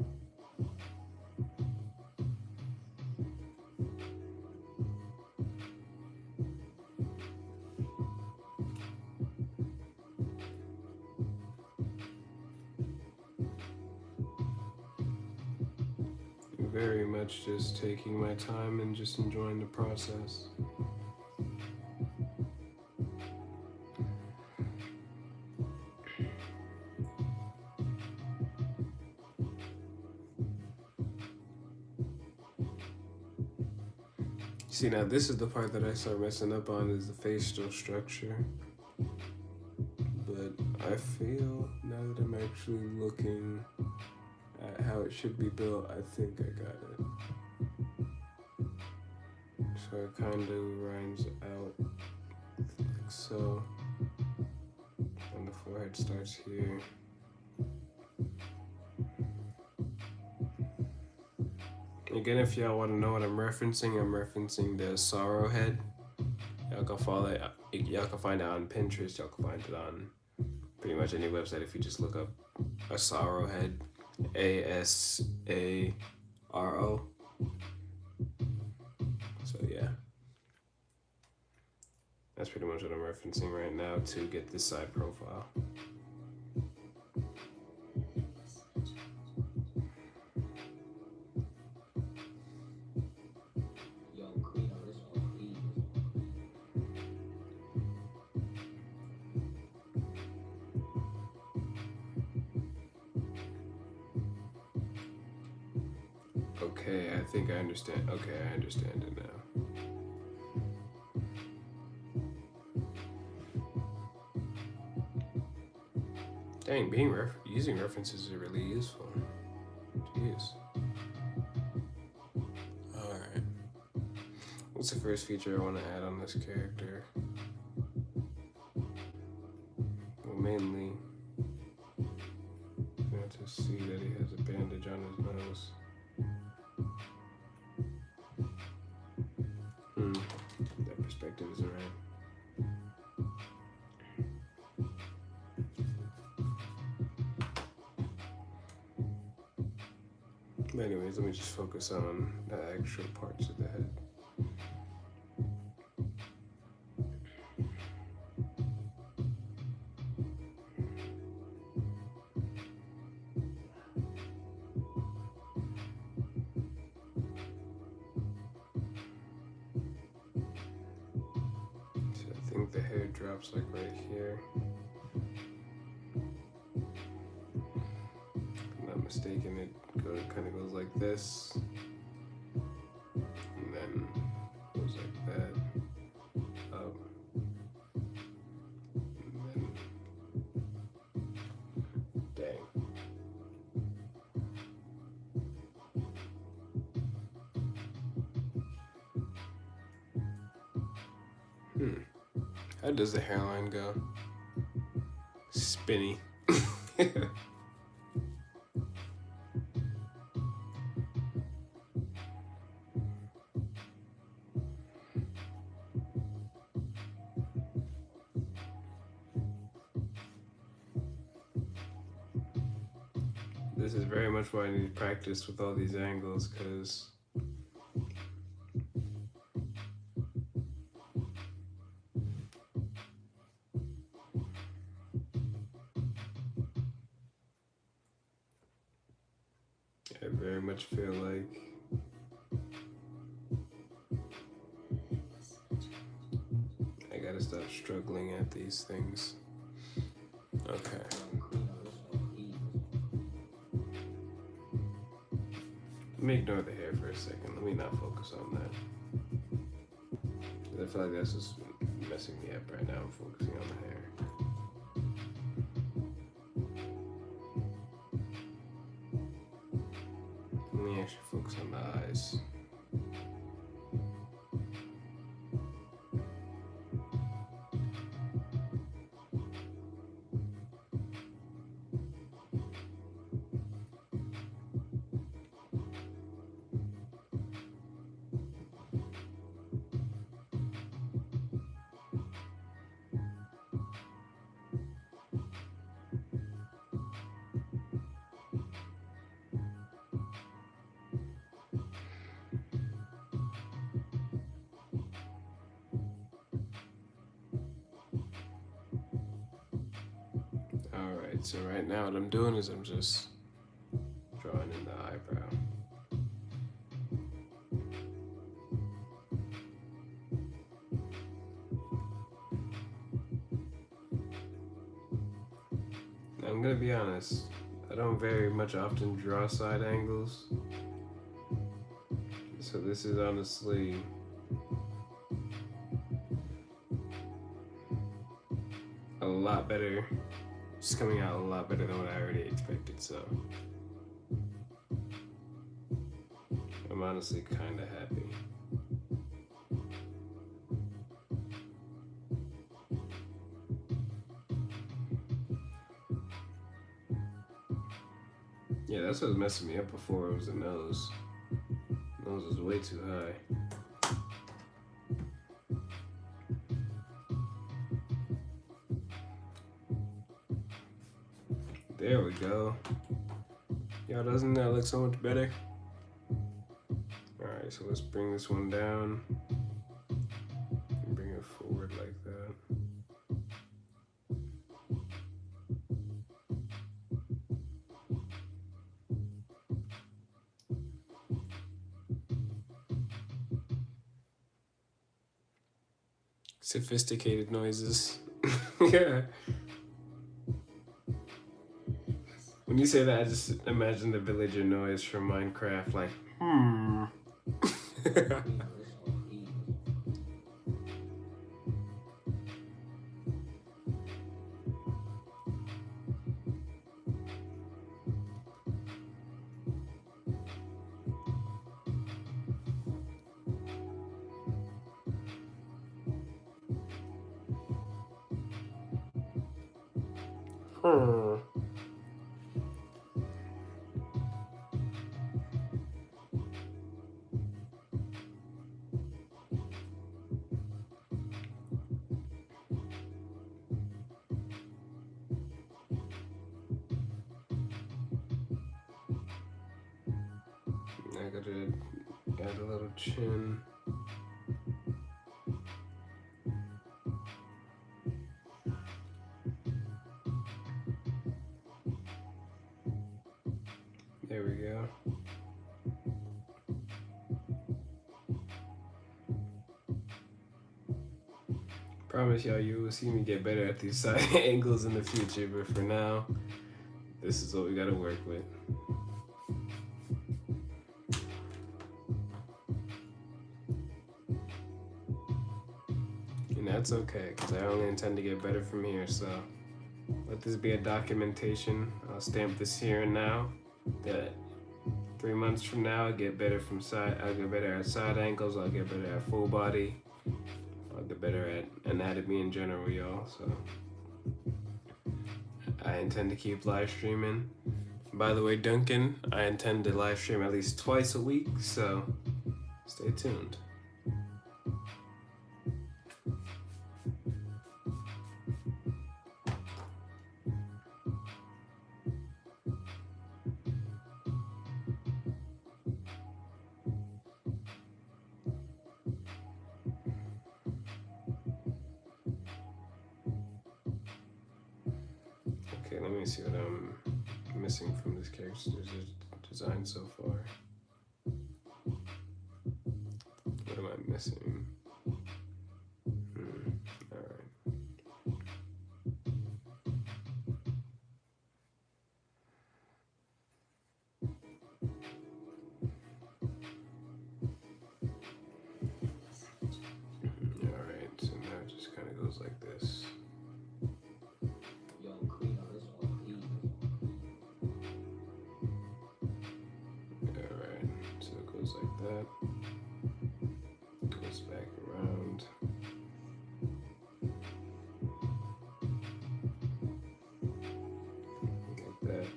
Very much just taking my time and just enjoying the process. See, now this is the part that I start messing up on, is the facial structure. But I feel now that I'm actually looking at how it should be built, I think I got it. So it kind of rhymes out like so. And the forehead starts here. Again, if y'all want to know what I'm referencing the sorrow head. Y'all can follow it. Y'all can find it on Pinterest. Y'all can find it on pretty much any website if you just look up a sorrow head, ASARO. So yeah, that's pretty much what I'm referencing right now to get this side profile. Okay, I think I understand. Okay, I understand it now. Dang, using references is really useful. Jeez. Alright. What's the first feature I want to add on this character? Well, mainly, I have to see that he has a bandage on his nose. That perspective isn't right. But anyways, let me just focus on the actual parts of the head. So I think the hair drops like right here. If I'm not mistaken, it kind of goes like this. And then goes like that. Up. And then, dang. How does the hairline go? Spinny. This is very much why I need practice with all these angles, because I very much feel like gotta stop struggling at these things. Okay. Let me ignore the hair for a second. Let me not focus on that. I feel like that's just messing me up right now. I'm focusing on the hair. Let me actually focus on the eyes. Alright, so right now what I'm doing is I'm just drawing in the eyebrow. Now, I'm gonna be honest, I don't very much often draw side angles. So this is honestly a lot better. It's coming out a lot better than what I already expected, so I'm honestly kind of happy. Yeah, that's what was messing me up before. It was the nose. Nose was way too high. There we go. Y'all, doesn't that look so much better? Alright, so let's bring this one down and bring it forward like that. Sophisticated noises. Yeah. When you say that, I just imagine the villager noise from Minecraft, like, I gotta add a little chin. There we go. Promise y'all you will see me get better at these side angles in the future, but for now, this is what we gotta work with. And that's okay, because I only intend to get better from here, so let this be a documentation. I'll stamp this here and now, that 3 months from now I'll get better at side angles, I'll get better at full body, I'll get better at anatomy in general, y'all. So I intend to keep live streaming. By the way, Duncan, I intend to live stream at least twice a week, so stay tuned. Okay, let me see what I'm missing from this character's design so far. What am I missing? Alright. goes like this. Alright, so it goes like that. Goes back around. Like that.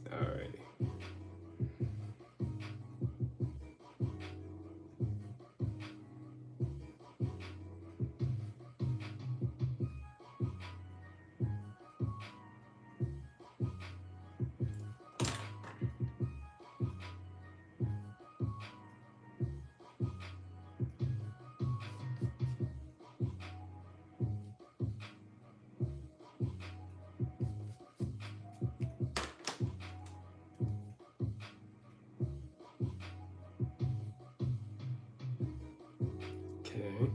Alrighty. Okay,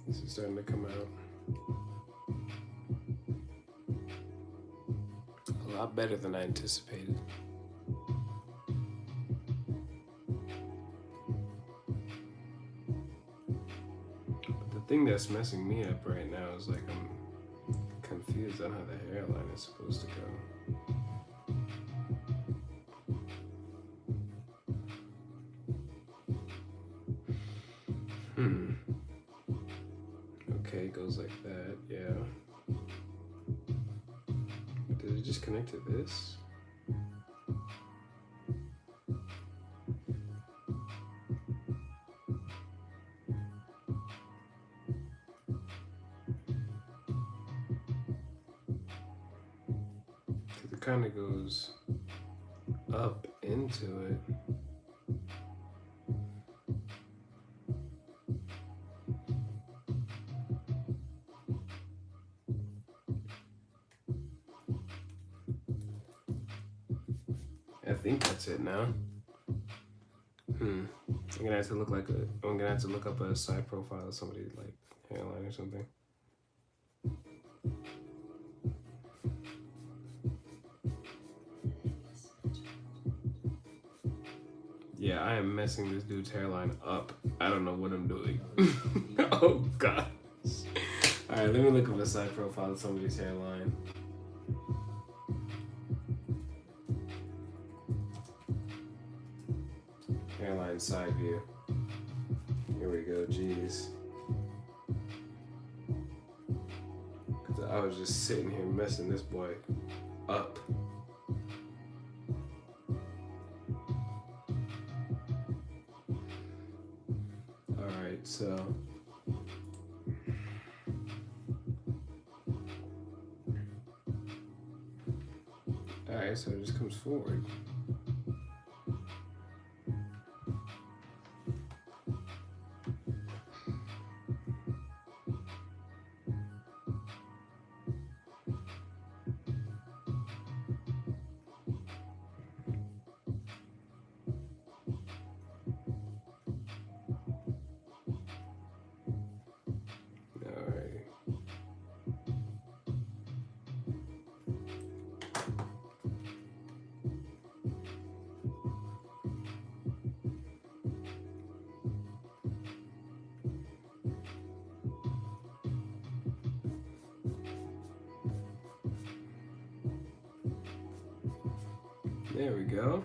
this is starting to come out a lot better than I anticipated. But the thing that's messing me up right now is like I'm confused on how the hairline is supposed to go. Okay, it goes like that, yeah. Did it just connect to this? Because it kind of goes up into it. I think that's it now. I'm gonna have to look like I'm gonna have to look up a side profile of somebody like hairline or something. Yeah, I am messing this dude's hairline up. I don't know what I'm doing. Oh gosh. Alright, let me look up a side profile of somebody's hairline. Hairline side view. Here we go, jeez. Cause I was just sitting here messing this boy up. Alright, so alright, so it just comes forward. There we go.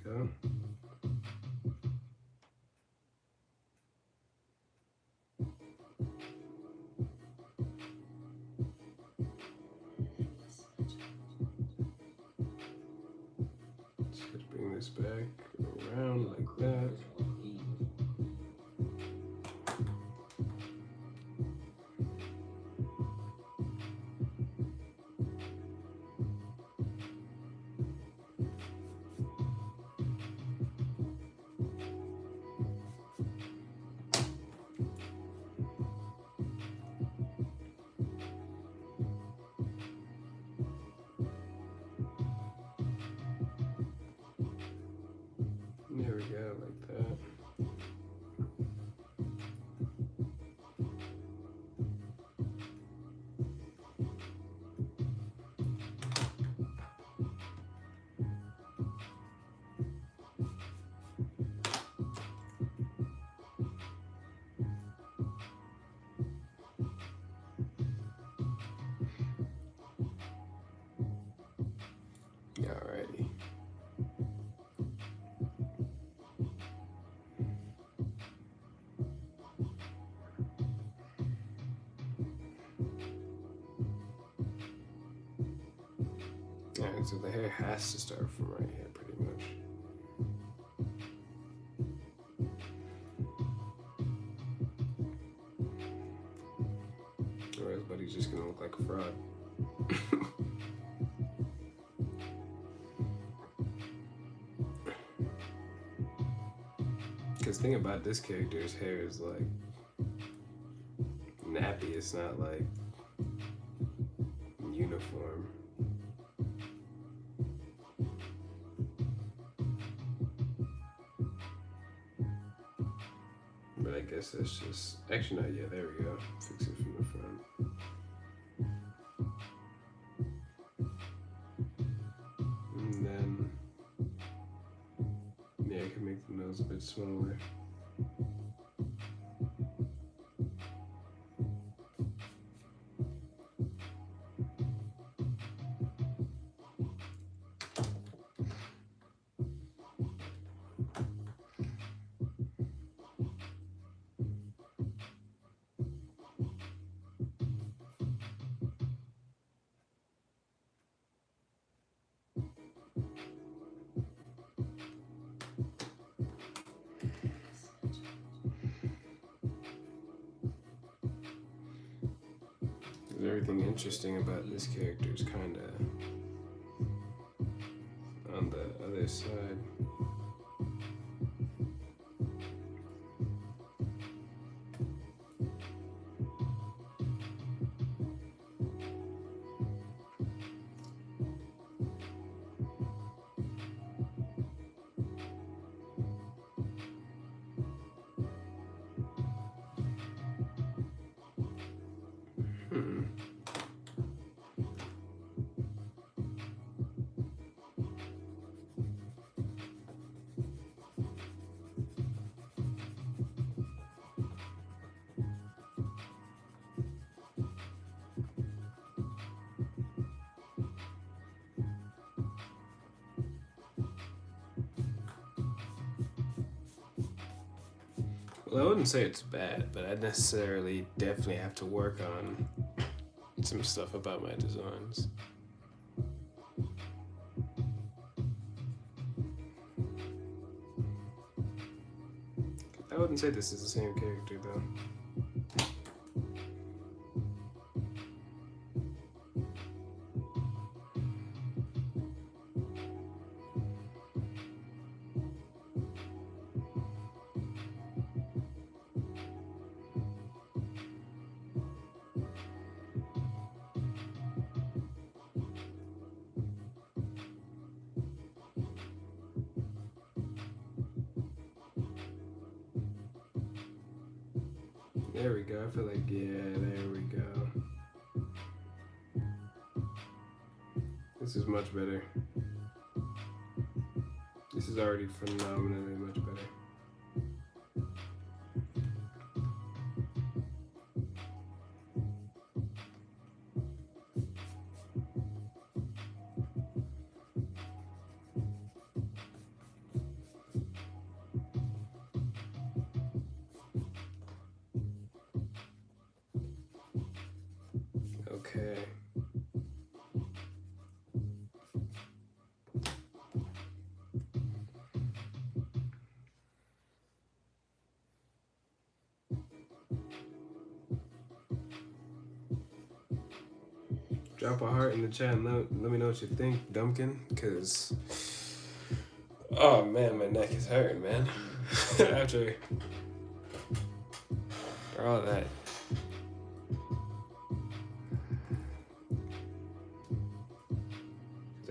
go. Just bring this back around like that. There we go, like that. Alrighty. Alright, so the hair has to start from right here pretty much. Or else buddy's just gonna look like a fraud. Because the thing about this character's hair is like nappy, it's not like uniform. But I guess that's just, actually no, yeah, there we go. Fix it from the front. And then, yeah, I can make the nose a bit smaller. Everything interesting about this character is kind of on the other side. Well, I wouldn't say it's bad, but I necessarily definitely have to work on some stuff about my designs. I wouldn't say this is the same character though. There we go. I feel like, yeah, there we go. This is much better. This is already phenomenally much better. Drop a heart in the chat and let me know what you think, Dumpkin, because, oh man, my neck is hurting, man. After all that.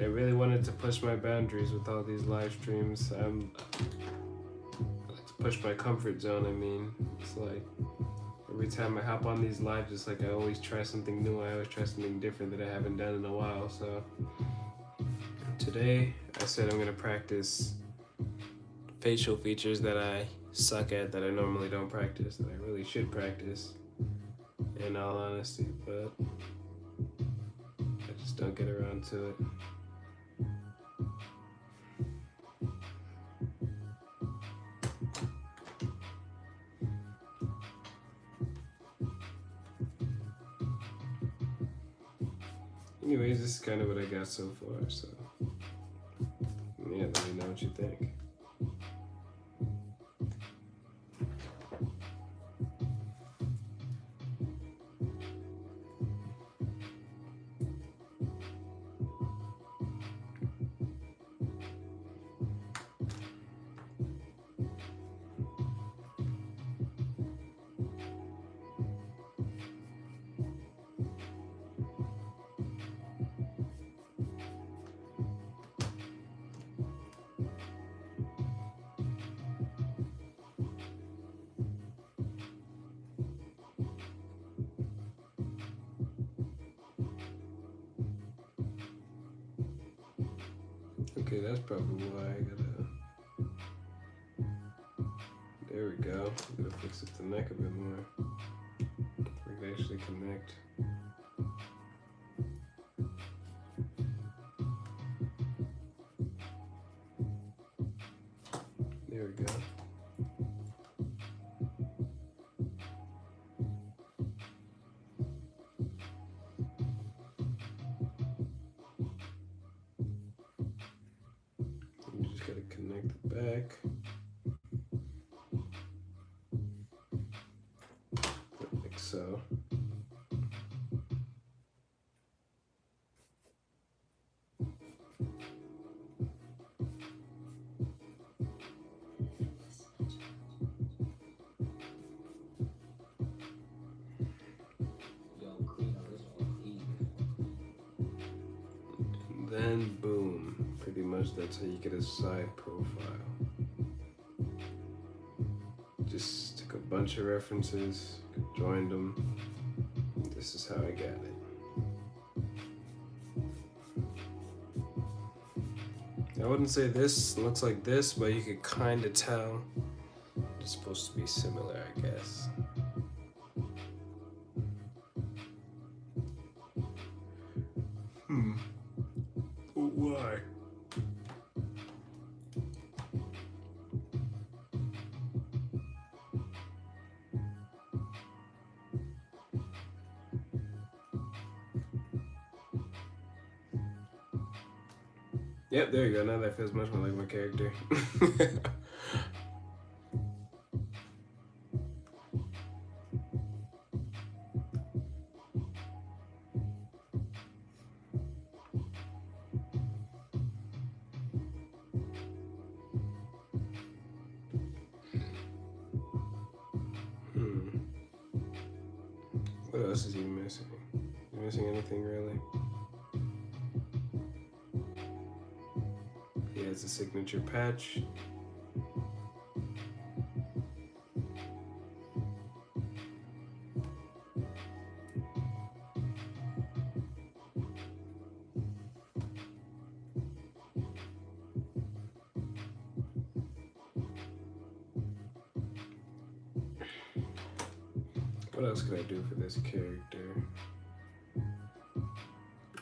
I really wanted to push my boundaries with all these live streams. I like to push my comfort zone, I mean. It's like, every time I hop on these lives, it's like I always try something new. I always try something different that I haven't done in a while. So today I said I'm gonna practice facial features that I suck at, that I normally don't practice, that I really should practice, in all honesty, but I just don't get around to it. Anyways, this is kind of what I got so far, so yeah, let me know what you think. Okay, that's probably why I gotta. There we go. I'm gonna fix up the neck a bit more. So we can actually connect. There we go. You just gotta connect the back. Like so. Then boom, pretty much that's how you get a side profile. Just took a bunch of references, joined them. This is how I got it. I wouldn't say this looks like this, but you could kind of tell it's supposed to be similar, I guess. But why? Yep, there you go. Now that feels much more like my character. What else is he missing? Is he missing anything really? He has a signature patch. What else could I do for this character?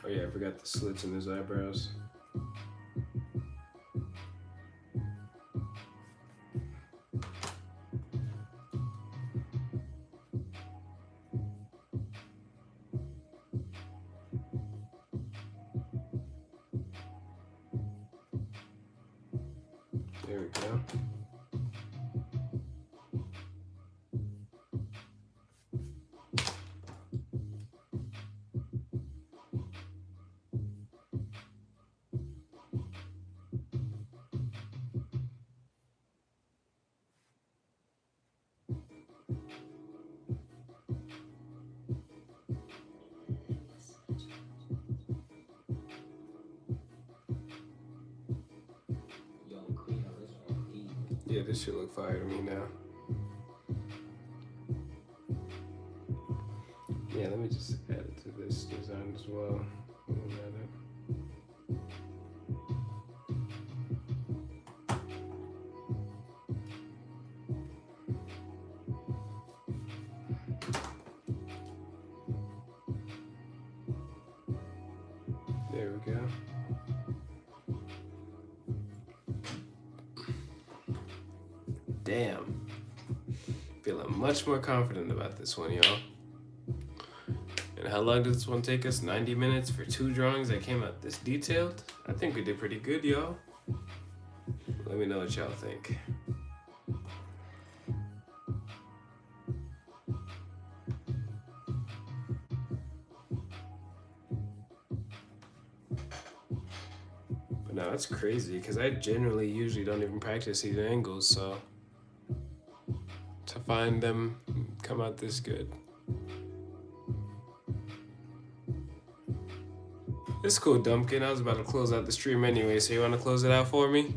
Oh yeah, I forgot the slits in his eyebrows. There we go. Yeah, this should look fire to me now. Yeah, let me just add it to this design as well. There we go. Damn. Feeling much more confident about this one, y'all. And how long did this one take us? 90 minutes for 2 drawings that came out this detailed? I think we did pretty good, y'all. Let me know what y'all think. But no, that's crazy because I generally usually don't even practice these angles, so to find them come out this good. It's cool, Dumpkin. I was about to close out the stream anyway, so you want to close it out for me?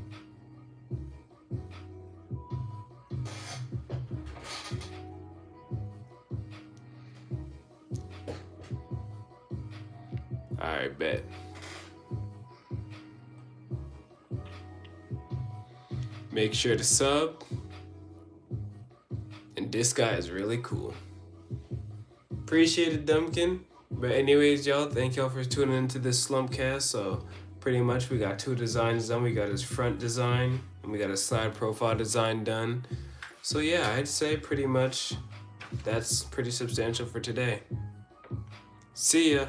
Alright, bet. Make sure to sub. And this guy is really cool. Appreciate it, Dumpkin. But anyways, y'all, thank y'all for tuning into this slump cast. So pretty much we got 2 designs done. We got his front design and we got a side profile design done. So yeah, I'd say pretty much that's pretty substantial for today. See ya.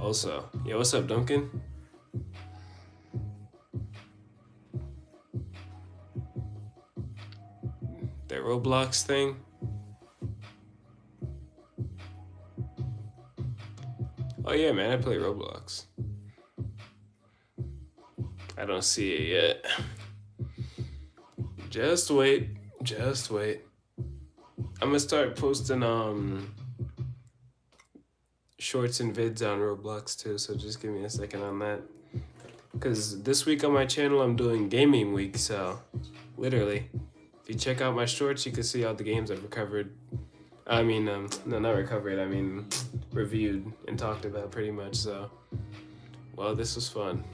Also, yo, what's up, Duncan? That Roblox thing. Oh yeah, man, I play Roblox. I don't see it yet. Just wait, just wait. I'm gonna start posting shorts and vids on Roblox too, so just give me a second on that. Cause this week on my channel I'm doing gaming week, so literally, if you check out my shorts, you can see all the games I've recovered. I mean, no, not recovered, I mean reviewed and talked about pretty much, so. Well, this was fun.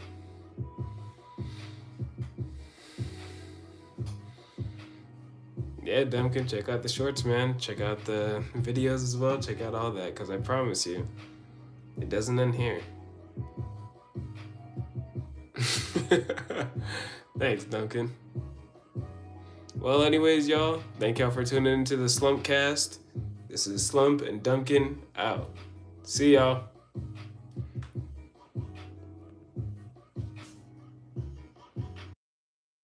Yeah, Dumpkin, check out the shorts, man. Check out the videos as well. Check out all that, because I promise you, it doesn't end here. Thanks, Duncan. Well, anyways, y'all, thank y'all for tuning into the Slump Cast. This is Slump and Duncan out. See y'all.